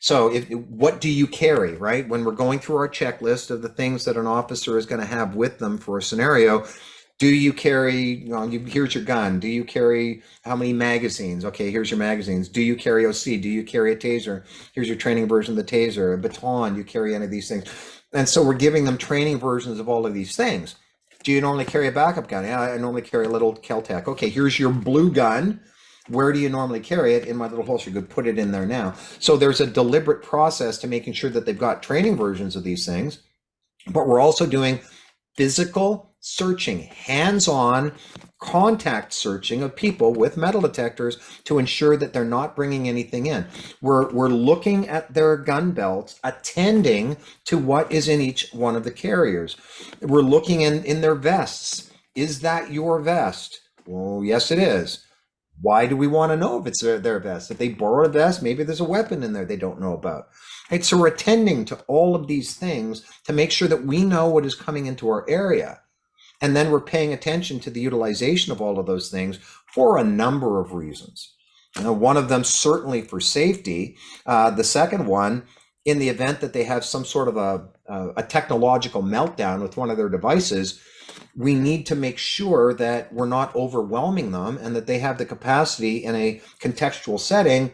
So what do you carry, right? When we're going through our checklist of the things that an officer is going to have with them for a scenario, do you carry, here's your gun. Do you carry how many magazines? Okay, here's your magazines. Do you carry OC? Do you carry a taser? Here's your training version of the taser, a baton. Do you carry any of these things? And so we're giving them training versions of all of these things. Do you normally carry a backup gun? Yeah, I normally carry a little Kel-Tec. Okay, here's your blue gun. Where do you normally carry it? In my little holster. You could put it in there now. So there's a deliberate process to making sure that they've got training versions of these things, but we're also doing physical searching, hands-on contact searching of people with metal detectors to ensure that they're not bringing anything in. We're looking at their gun belts, attending to what is in each one of the carriers. We're looking in their vests. Is that your vest? Well, yes, it is. Why do we want to know if it's their vest? If they borrow a vest, maybe there's a weapon in there they don't know about. Right? So we're attending to all of these things to make sure that we know what is coming into our area. And then we're paying attention to the utilization of all of those things for a number of reasons. One of them certainly for safety. The second one, in the event that they have some sort of a technological meltdown with one of their devices, we need to make sure that we're not overwhelming them and that they have the capacity in a contextual setting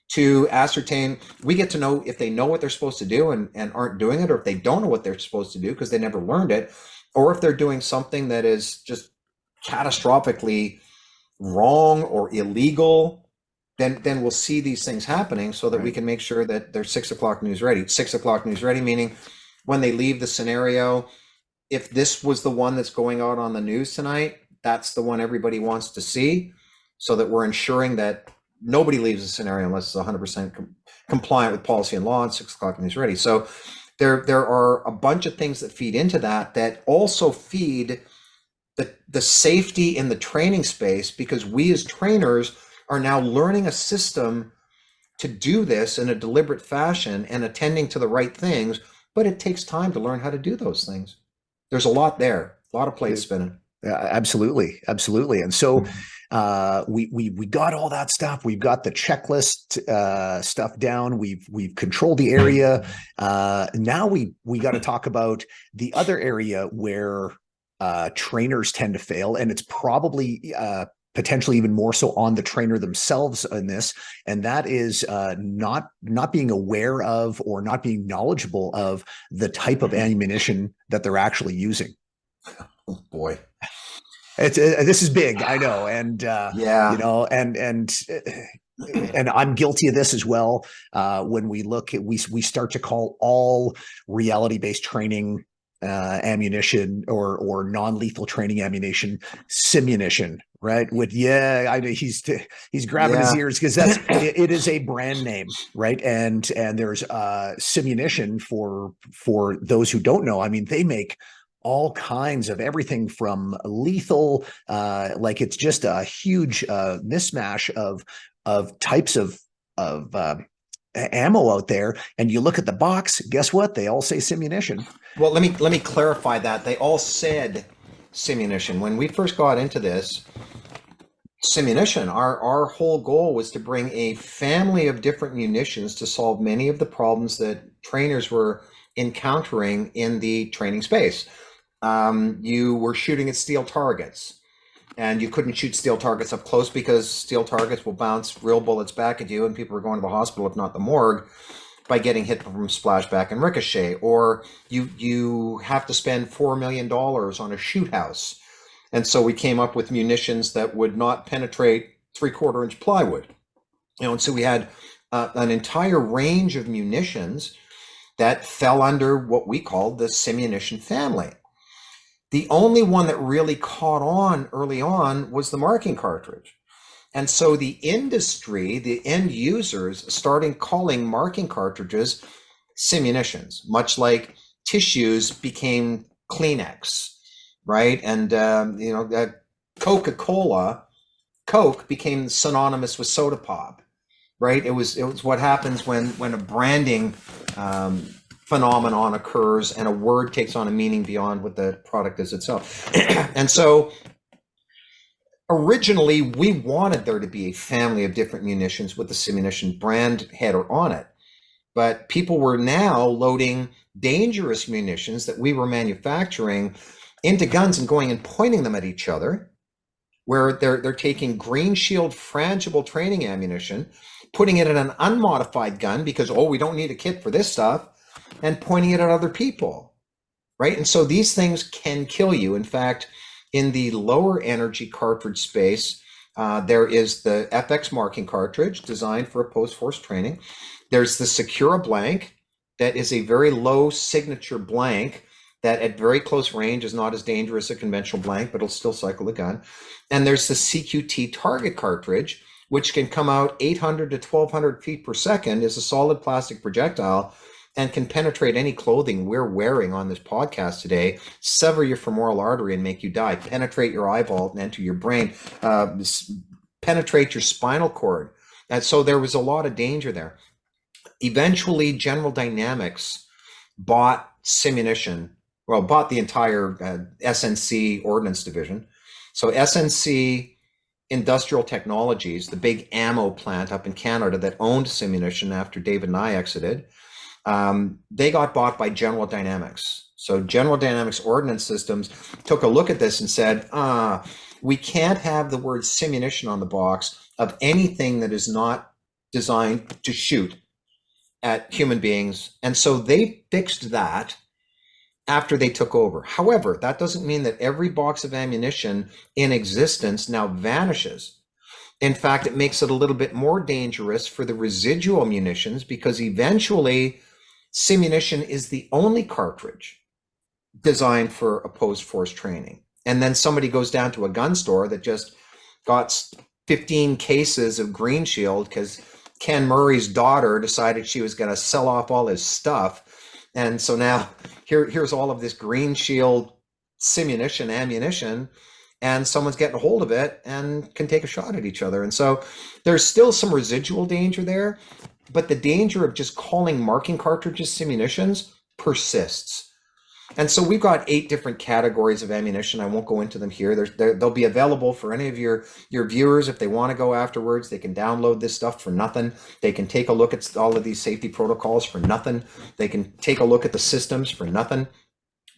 to ascertain. We get to know if they know what they're supposed to do and aren't doing it, or if they don't know what they're supposed to do because they never learned it, or if they're doing something that is just catastrophically wrong or illegal. Then we'll see these things happening so that Right. we can make sure that they're 6 o'clock news ready. 6 o'clock news ready, meaning when they leave the scenario, if this was the one that's going out on the news tonight, that's the one everybody wants to see, so that we're ensuring that nobody leaves the scenario unless it's 100% compliant with policy and law and 6 o'clock news ready. So there are a bunch of things that feed into that also feed the safety in the training space, because we as trainers are now learning a system to do this in a deliberate fashion and attending to the right things, but it takes time to learn how to do those things. There's a lot there, a lot of plates spinning. Yeah, absolutely, absolutely. And so we got all that stuff. We've got the checklist stuff down. We've controlled the area. Now we got to talk about the other area where trainers tend to fail, and it's probably potentially even more so on the trainer themselves in this, and that is not being aware of or not being knowledgeable of the type of ammunition that they're actually using. Oh boy, this is big, I know, and yeah, you know, and I'm guilty of this as well. When we look at we start to call all reality-based training ammunition or non-lethal training ammunition simunition, right? With he's grabbing his ears because it is a brand name, right? And there's simunition for those who don't know. I mean, they make all kinds of everything from lethal, like it's just a huge mismatch of types of ammo out there. And you look at the box, guess what? They all say simunition. Well, let me clarify that. They all said simunition. When we first got into this, simunition, our whole goal was to bring a family of different munitions to solve many of the problems that trainers were encountering in the training space. You were shooting at steel targets. And you couldn't shoot steel targets up close because steel targets will bounce real bullets back at you, and people are going to the hospital, if not the morgue, by getting hit from splashback and ricochet. Or you have to spend $4 million on a shoot house. And so we came up with munitions that would not penetrate 3/4 inch plywood. And so we had an entire range of munitions that fell under what we called the simunition family. The only one that really caught on early on was the marking cartridge. And so the industry, the end users, started calling marking cartridges simunitions, much like tissues became Kleenex, right? And Coca-Cola, Coke became synonymous with soda pop, right? It was what happens when a branding phenomenon occurs and a word takes on a meaning beyond what the product is itself. And so originally we wanted there to be a family of different munitions with the simunition brand header on it, but people were now loading dangerous munitions that we were manufacturing into guns and going and pointing them at each other, where they're taking green shield frangible training ammunition, putting it in an unmodified gun because, we don't need a kit for this stuff, and pointing it at other people, right? And so these things can kill you. In fact, in the lower energy cartridge space, there is the FX marking cartridge designed for opposed force training. There's the Secura blank that is a very low signature blank that at very close range is not as dangerous as a conventional blank, but it'll still cycle the gun. And there's the CQT target cartridge, which can come out 800 to 1200 feet per second, is a solid plastic projectile, and can penetrate any clothing we're wearing on this podcast today, sever your femoral artery and make you die, penetrate your eyeball and enter your brain, penetrate your spinal cord. And so there was a lot of danger there. Eventually, General Dynamics bought simunition, bought the entire SNC Ordnance Division. So SNC Industrial Technologies, the big ammo plant up in Canada that owned simunition after David and I exited, they got bought by General Dynamics. So General Dynamics Ordnance Systems took a look at this and said, we can't have the word simunition on the box of anything that is not designed to shoot at human beings. And so they fixed that after they took over. However, that doesn't mean that every box of ammunition in existence now vanishes. In fact, it makes it a little bit more dangerous for the residual munitions, because eventually simunition is the only cartridge designed for opposed force training. And then somebody goes down to a gun store that just got 15 cases of Green Shield because Ken Murray's daughter decided she was going to sell off all his stuff. And so now here's all of this Green Shield simunition, ammunition, and someone's getting a hold of it and can take a shot at each other. And so there's still some residual danger there, but the danger of just calling marking cartridges simunitions persists. And so we've got 8 different categories of ammunition. I won't go into them here. They'll be available for any of your viewers. If they want to go afterwards, they can download this stuff for nothing. They can take a look at all of these safety protocols for nothing. They can take a look at the systems for nothing.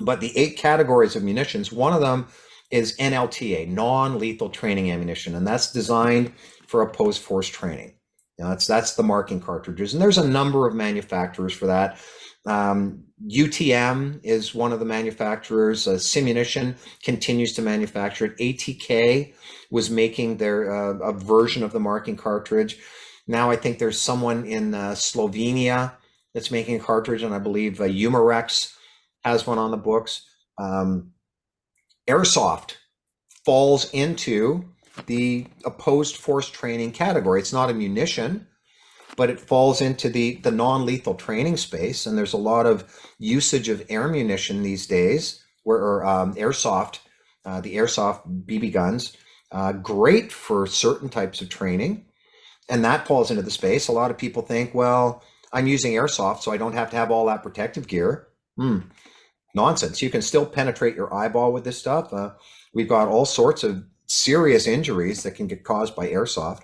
But the 8 categories of munitions, one of them is NLTA, non-lethal training ammunition, and that's designed for opposed force training. That's the marking cartridges, and there's a number of manufacturers for that. UTM is one of the manufacturers. Simunition continues to manufacture it. ATK was making their a version of the marking cartridge. Now I think there's someone in Slovenia that's making a cartridge, and I believe Umarex has one on the books. Airsoft falls into the opposed force training category. It's not a munition, but it falls into the non-lethal training space. And there's a lot of usage of air munition these days, or airsoft, the airsoft BB guns, great for certain types of training. And that falls into the space. A lot of people think, well, I'm using airsoft, so I don't have to have all that protective gear. Nonsense. You can still penetrate your eyeball with this stuff. We've got all sorts of serious injuries that can get caused by airsoft.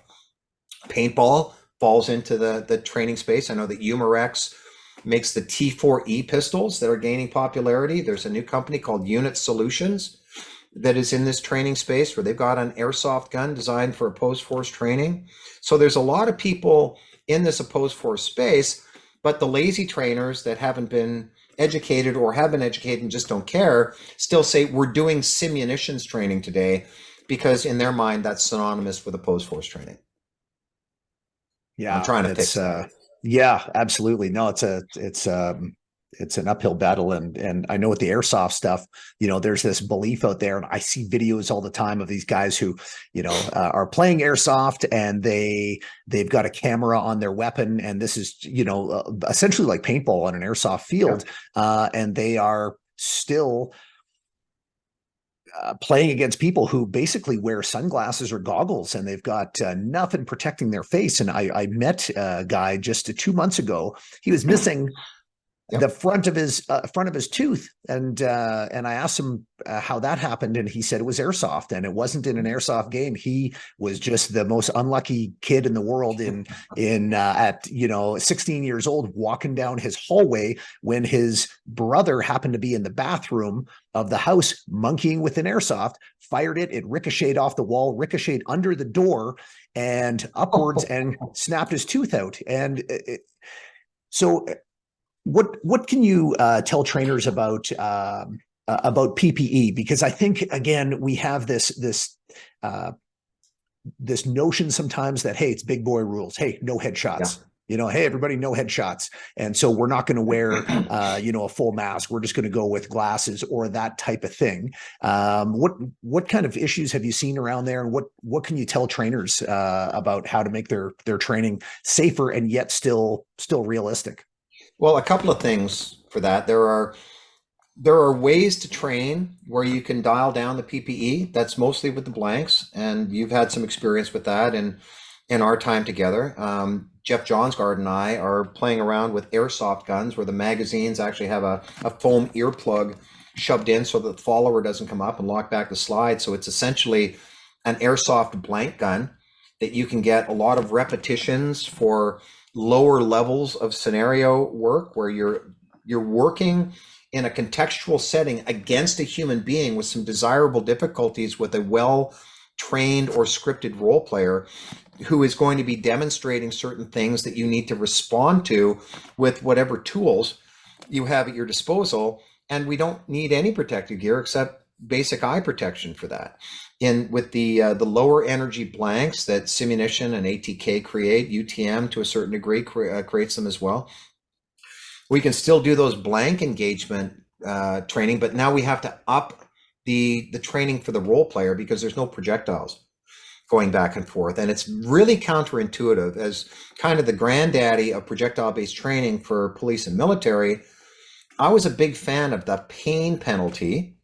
Paintball falls into the training space. I know that Umarex makes the T4E pistols that are gaining popularity. There's a new company called Unit Solutions that is in this training space where they've got an airsoft gun designed for opposed force training. So there's a lot of people in this opposed force space, but the lazy trainers that haven't been educated or have been educated and just don't care still say we're doing simunitions training today because in their mind that's synonymous with opposed force training. I'm Yeah, trying to it's fix that. yeah, absolutely. No, it's an uphill battle, and I know with the airsoft stuff, there's this belief out there, and I see videos all the time of these guys who, are playing airsoft, and they've got a camera on their weapon, and this is, essentially like paintball on an airsoft Yeah. field, and they are still playing against people who basically wear sunglasses or goggles, and they've got nothing protecting their face. And I met a guy just 2 months ago. He was missing the Yep. front of his tooth, and I asked him how that happened, and he said it was airsoft, and it wasn't in an airsoft game. He was just the most unlucky kid in the world in at 16 years old, walking down his hallway when his brother happened to be in the bathroom of the house monkeying with an airsoft, fired it, it ricocheted off the wall, ricocheted under the door and upwards, and snapped his tooth out. And so what can you tell trainers about PPE? Because I think, again, we have uh, this notion sometimes that, hey, it's big boy rules. Hey, no Yeah. headshots. Hey, everybody, no headshots. And so we're not going to wear, a full mask. We're just going to go with glasses or that type of thing. What kind of issues have you seen around there, and what can you tell trainers about how to make their training safer and yet still realistic? Well, a couple of things for that. There are ways to train where you can dial down the PPE. That's mostly with the blanks, and you've had some experience with that in our time together. Jeff Johnsgard and I are playing around with airsoft guns where the magazines actually have a foam earplug shoved in so that the follower doesn't come up and lock back the slide. So it's essentially an airsoft blank gun that you can get a lot of repetitions for lower levels of scenario work where you're working in a contextual setting against a human being with some desirable difficulties with a well trained or scripted role player who is going to be demonstrating certain things that you need to respond to with whatever tools you have at your disposal. And we don't need any protective gear except basic eye protection for that. In with the lower energy blanks that Simunition and ATK create, UTM to a certain degree creates them as well. We can still do those blank engagement training, but now we have to up the training for the role player because there's no projectiles going back and forth. And it's really counterintuitive. As kind of the granddaddy of projectile-based training for police and military, I was a big fan of the pain penalty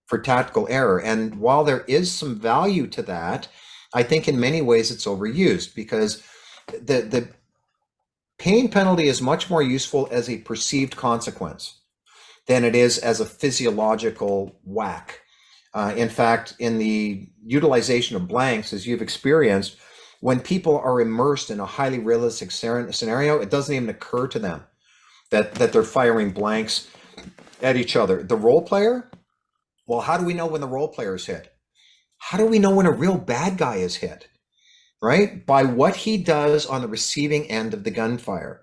for tactical error. And while there is some value to that, I think in many ways it's overused because the pain penalty is much more useful as a perceived consequence than it is as a physiological whack. In fact, in the utilization of blanks, as you've experienced, when people are immersed in a highly realistic scenario, it doesn't even occur to them that they're firing blanks at each other. The role player, well, how do we know when the role player is hit? How do we know when a real bad guy is hit? Right? By what he does on the receiving end of the gunfire.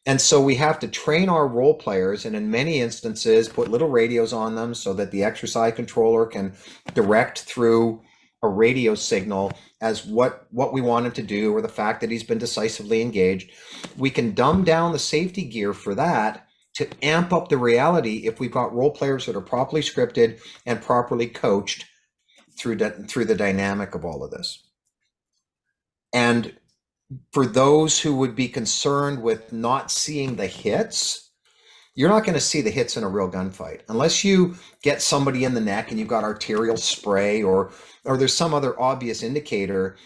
And so we have to train our role players, and in many instances, put little radios on them so that the exercise controller can direct through a radio signal as what we want him to do, or the fact that he's been decisively engaged. We can dumb down the safety gear for that to amp up the reality if we've got role players that are properly scripted and properly coached through the dynamic of all of this. And for those who would be concerned with not seeing the hits, you're not going to see the hits in a real gunfight unless you get somebody in the neck and you've got arterial spray or there's some other obvious indicator.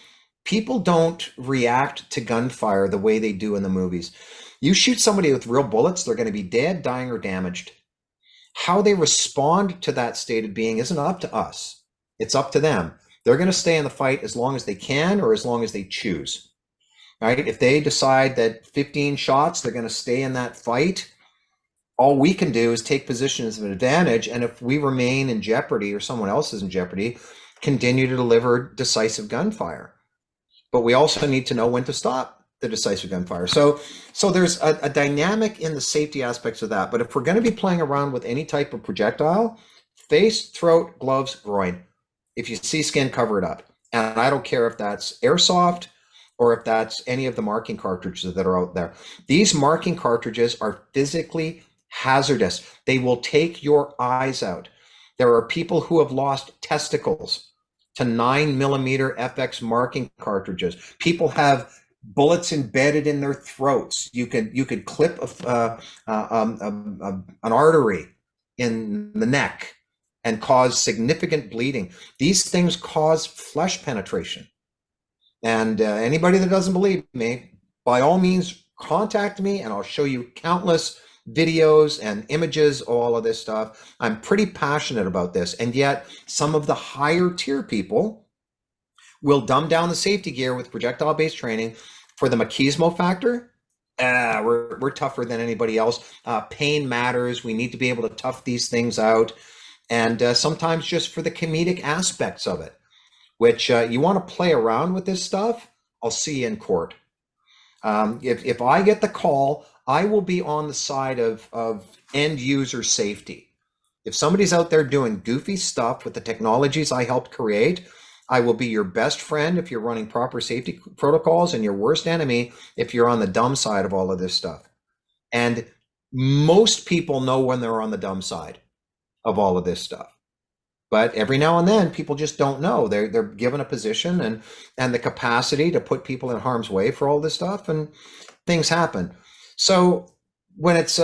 People don't react to gunfire the way they do in the movies. You shoot somebody with real bullets, they're going to be dead, dying, or damaged. How they respond to that state of being isn't up to us. It's up to them. They're going to stay in the fight as long as they can or as long as they choose. Right? If they decide that 15 shots, they're going to stay in that fight, all we can do is take positions of advantage. And if we remain in jeopardy or someone else is in jeopardy, continue to deliver decisive gunfire. But we also need to know when to stop the decisive gunfire. So there's a dynamic in the safety aspects of that. But if we're going to be playing around with any type of projectile, face, throat, gloves, groin. If you see skin, cover it up. And I don't care if that's airsoft or if that's any of the marking cartridges that are out there. These marking cartridges are physically hazardous. They will take your eyes out. There are people who have lost testicles to 9mm FX marking cartridges. People have bullets embedded in their throats. You could clip an artery in the neck and cause significant bleeding. These things cause flesh penetration. And anybody that doesn't believe me, by all means, contact me and I'll show you countless videos and images, all of this stuff. I'm pretty passionate about this. And yet some of the higher tier people will dumb down the safety gear with projectile-based training for the machismo factor. We're tougher than anybody else. Pain matters. We need to be able to tough these things out. And sometimes just for the comedic aspects of it, which you want to play around with this stuff, I'll see you in court. If I get the call, I will be on the side of end user safety. If somebody's out there doing goofy stuff with the technologies I helped create, I will be your best friend if you're running proper safety protocols, and your worst enemy if you're on the dumb side of all of this stuff. And most people know when they're on the dumb side of all of this stuff. But every now and then, people just don't know. They're given a position and the capacity to put people in harm's way for all this stuff, and things happen. So when it's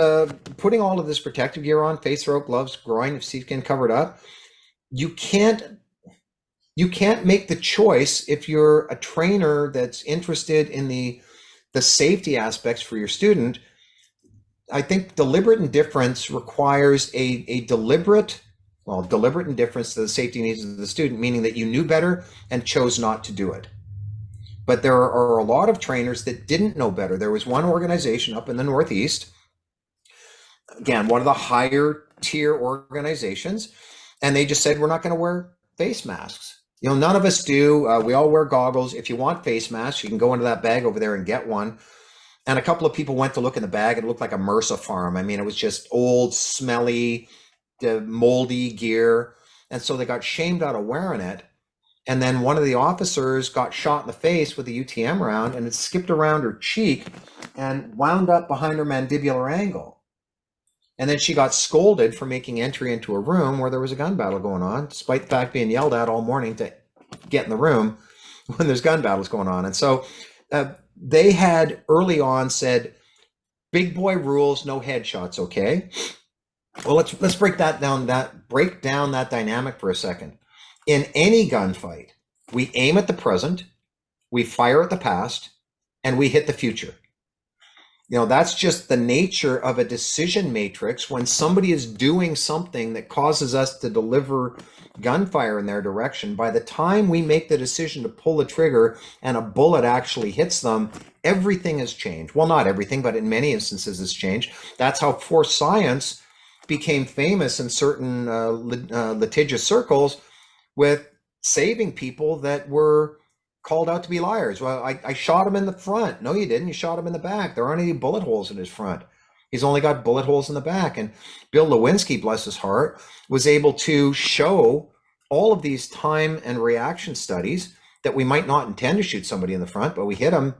putting all of this protective gear on, face, throat, gloves, groin, if skin covered up, you can't make the choice if you're a trainer that's interested in the safety aspects for your student. I think deliberate indifference requires a deliberate indifference to the safety needs of the student, meaning that you knew better and chose not to do it. But there are a lot of trainers that didn't know better. There was one organization up in the Northeast, again, one of the higher tier organizations, and they just said, we're not going to wear face masks. You know, none of us do. We all wear goggles. If you want face masks, you can go into that bag over there and get one. And a couple of people went to look in the bag. It looked like a MRSA farm. I mean, it was just old, smelly, moldy gear. And so they got shamed out of wearing it. And then one of the officers got shot in the face with a UTM round, and it skipped around her cheek and wound up behind her mandibular angle. And then she got scolded for making entry into a room where there was a gun battle going on, despite the fact being yelled at all morning to get in the room when there's gun battles going on. And so they had early on said, big boy rules, no headshots, okay? Well, let's break down that dynamic for a second. In any gunfight, we aim at the present, we fire at the past, and we hit the future. You know, that's just the nature of a decision matrix. When somebody is doing something that causes us to deliver gunfire in their direction, by the time we make the decision to pull the trigger and a bullet actually hits them, everything has changed. Well, not everything, but in many instances it's changed. That's how force science became famous in certain litigious circles, with saving people that were called out to be liars. Well, I shot him in the front. No, you didn't. You shot him in the back. There aren't any bullet holes in his front. He's only got bullet holes in the back. And Bill Lewinsky, bless his heart, was able to show all of these time and reaction studies that we might not intend to shoot somebody in the front, but we hit him.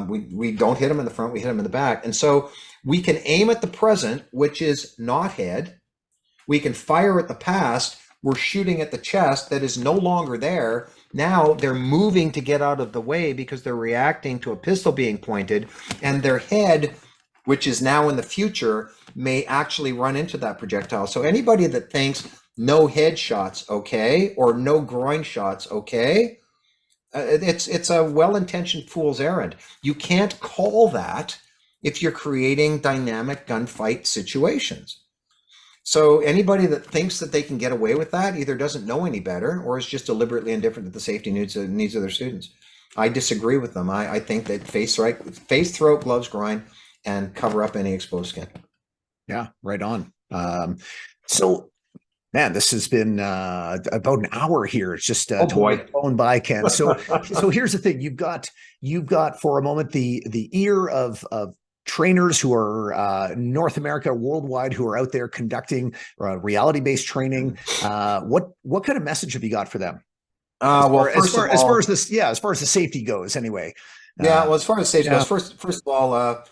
We don't hit him in the front, we hit him in the back. And so we can aim at the present, which is not head. We can fire at the past. We're shooting at the chest that is no longer there. Now they're moving to get out of the way because they're reacting to a pistol being pointed, and their head, which is now in the future, may actually run into that projectile. So anybody that thinks no head shots okay, or no groin shots okay, it's a well-intentioned fool's errand. You can't call that if you're creating dynamic gunfight situations. So anybody that thinks that they can get away with that either doesn't know any better or is just deliberately indifferent to the safety needs of their students. I disagree with them. I think that face, throat, gloves, groin, and cover up any exposed skin. Yeah, right on. So man, this has been about an hour here. It's just Oh totally boy. flown by, Ken. So here's the thing: you've got for a moment the ear of trainers who are North America, worldwide, who are out there conducting reality-based training. What kind of message have you got for them? As Well, far as first of far as far as all, this, yeah, as far as the safety goes, anyway. yeah. Uh, Well, as far as safety yeah, goes, first of all,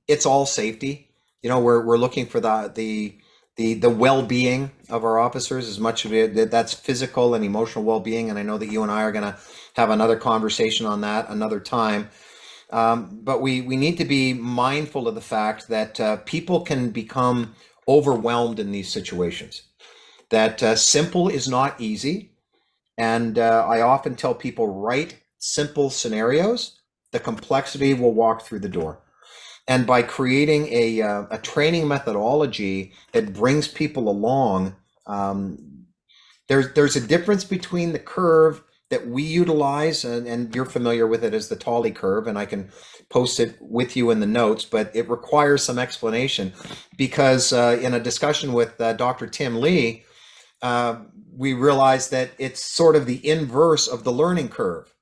it's all safety. We're looking for the well-being of our officers as much of it that's physical and emotional well-being. And I know that you and I are going to have another conversation on that another time. But we need to be mindful of the fact that people can become overwhelmed in these situations. That simple is not easy. And I often tell people, write simple scenarios. The complexity will walk through the door. And by creating a training methodology that brings people along, there's a difference between the curve that we utilize, and you're familiar with it as the Tolley curve, and I can post it with you in the notes, but it requires some explanation because in a discussion with Dr. Tim Lee, uh, we realized that it's sort of the inverse of the learning curve.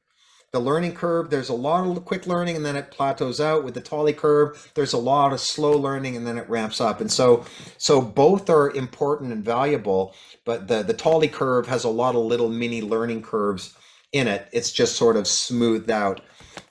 The learning curve, there's a lot of quick learning and then it plateaus out. With the Tolley curve, there's a lot of slow learning and then it ramps up. And so both are important and valuable, but the Tolley curve has a lot of little mini learning curves in it. It's just sort of smoothed out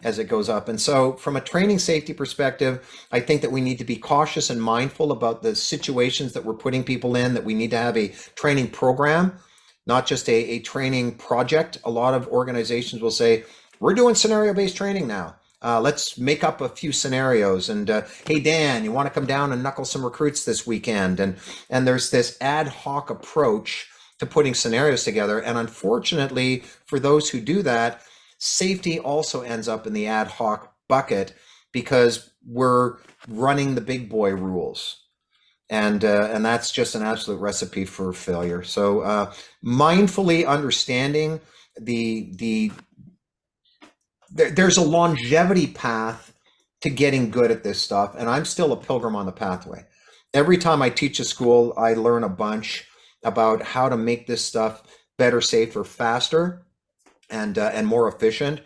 as it goes up. And so from a training safety perspective, I think that we need to be cautious and mindful about the situations that we're putting people in, that we need to have a training program, not just a training project. A lot of organizations will say, we're doing scenario-based training now. Let's make up a few scenarios. And hey, Dan, you want to come down and knuckle some recruits this weekend? And there's this ad hoc approach to putting scenarios together. And unfortunately, for those who do that, safety also ends up in the ad hoc bucket because we're running the big boy rules. And that's just an absolute recipe for failure. So mindfully understanding there's a longevity path to getting good at this stuff, and I'm still a pilgrim on the pathway. Every time I teach a school, I learn a bunch about how to make this stuff better, safer, faster, and more efficient.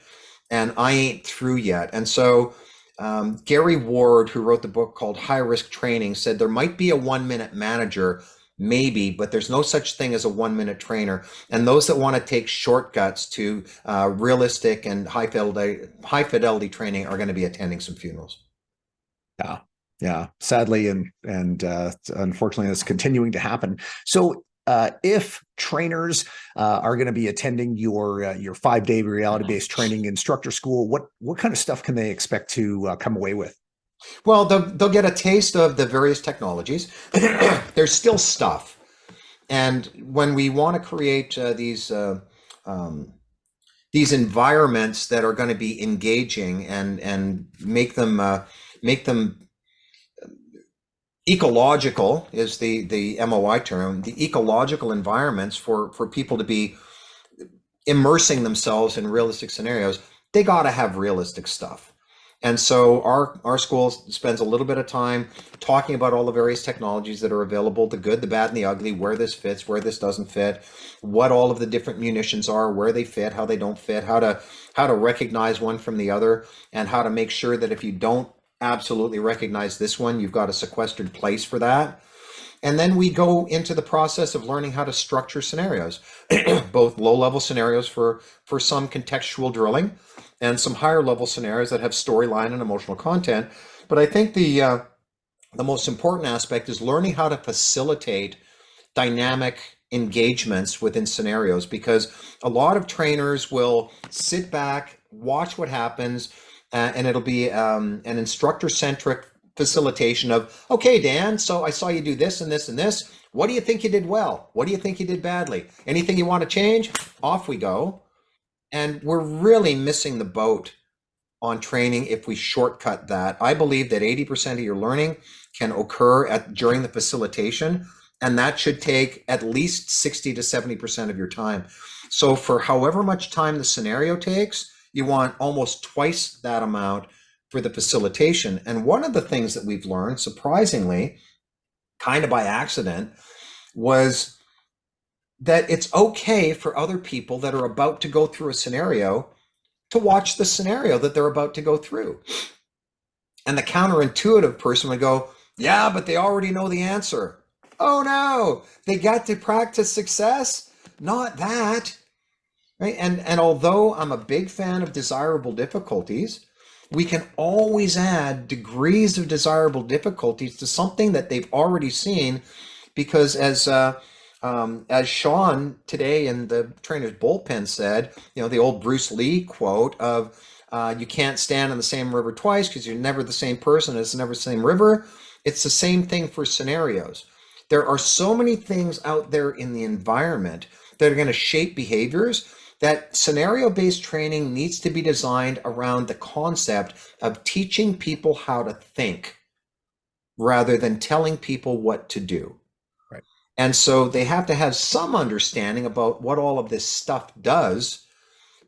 And I ain't through yet. And so Gary Ward, who wrote the book called High Risk Training, said there might be a 1 minute manager, maybe, but there's no such thing as a 1 minute trainer. And those that want to take shortcuts to realistic and high fidelity training are going to be attending some funerals. yeah, yeah. Sadly, and unfortunately, that's continuing to happen. So, if trainers are going to be attending your 5 day reality-based training instructor school, what kind of stuff can they expect to come away with? Well, they'll get a taste of the various technologies. There's still stuff. And when we want to create um, these environments that are going to be engaging and make them ecological is the MOI term, the ecological environments for people to be immersing themselves in realistic scenarios, they got to have realistic stuff. And so our school spends a little bit of time talking about all the various technologies that are available, the good, the bad, and the ugly, where this fits, where this doesn't fit, what all of the different munitions are, where they fit, how they don't fit, how to recognize one from the other, and how to make sure that if you don't absolutely recognize this one, you've got a sequestered place for that. And then we go into the process of learning how to structure scenarios, both low-level scenarios for some contextual drilling and some higher level scenarios that have storyline and emotional content. But I think the most important aspect is learning how to facilitate dynamic engagements within scenarios, because a lot of trainers will sit back, watch what happens, and it'll be an instructor centric facilitation of, okay, Dan, so I saw you do this and this and this. What do you think you did well? What do you think you did badly? Anything you want to change? Off we go. And we're really missing the boat on training if we shortcut that. I believe that 80% of your learning can occur during the facilitation, and that should take at least 60 to 70% of your time. So for however much time the scenario takes, you want almost twice that amount for the facilitation. And one of the things that we've learned, surprisingly, kind of by accident, was that it's okay for other people that are about to go through a scenario to watch the scenario that they're about to go through. And the counterintuitive person would go, yeah, but they already know the answer. Oh no, they got to practice success? Not that. Right? And although I'm a big fan of desirable difficulties, we can always add degrees of desirable difficulties to something that they've already seen, because as Sean today in the trainer's bullpen said, the old Bruce Lee quote of you can't stand in the same river twice because you're never the same person. It's never the same river. It's the same thing for scenarios. There are so many things out there in the environment that are going to shape behaviors, that scenario-based training needs to be designed around the concept of teaching people how to think rather than telling people what to do. Right. And so they have to have some understanding about what all of this stuff does,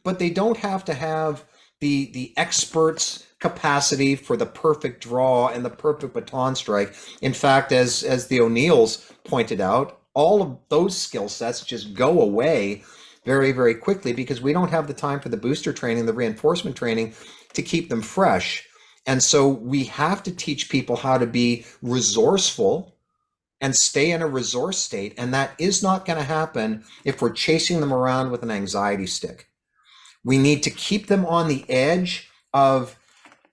but they don't have to have the expert's capacity for the perfect draw and the perfect baton strike. In fact, as the O'Neills pointed out, all of those skill sets just go away very, very quickly because we don't have the time for the booster training, the reinforcement training to keep them fresh. And so we have to teach people how to be resourceful and stay in a resource state. And that is not going to happen if we're chasing them around with an anxiety stick. We need to keep them on the edge of,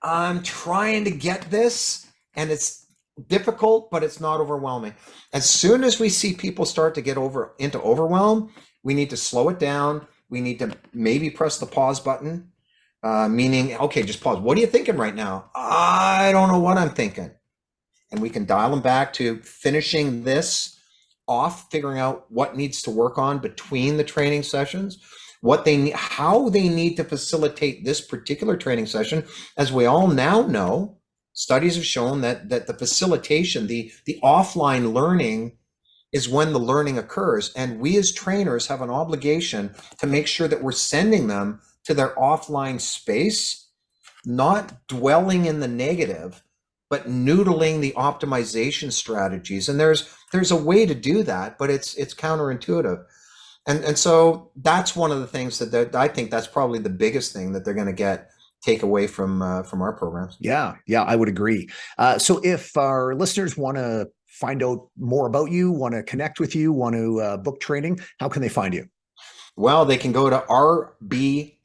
I'm trying to get this, and it's difficult, but it's not overwhelming. As soon as we see people start to get into overwhelm, we need to slow it down. We need to maybe press the pause button, meaning, okay, just pause. What are you thinking right now? I don't know what I'm thinking. And we can dial them back to finishing this off, figuring out what needs to work on between the training sessions, how they need to facilitate this particular training session. As we all now know, studies have shown that the facilitation, the offline learning, is when the learning occurs. And we as trainers have an obligation to make sure that we're sending them to their offline space, not dwelling in the negative, but noodling the optimization strategies. And there's a way to do that, but it's counterintuitive. And so that's one of the things that I think that's probably the biggest thing that they're going to take away from our programs. Yeah, I would agree. So if our listeners want to find out more about you, want to connect with you, want to book training, how can they find you? Well, they can go to rbta.net,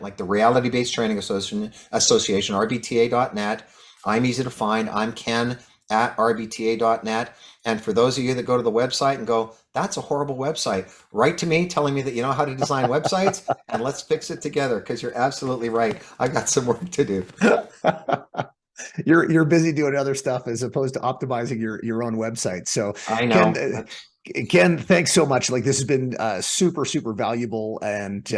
like the Reality Based Training Association, rbta.net. I'm easy to find. I'm Ken at rbta.net. And for those of you that go to the website and go, that's a horrible website, write to me telling me that you know how to design websites and let's fix it together, because you're absolutely right. I've got some work to do. You're busy doing other stuff as opposed to optimizing your own website. So I know. Ken, thanks so much. Like, this has been super, super valuable. And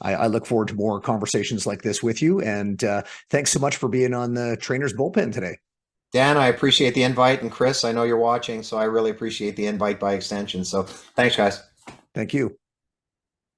I look forward to more conversations like this with you. And thanks so much for being on the Trainer's Bullpen today. Dan, I appreciate the invite. And Chris, I know you're watching, so I really appreciate the invite by extension. So thanks, guys. Thank you.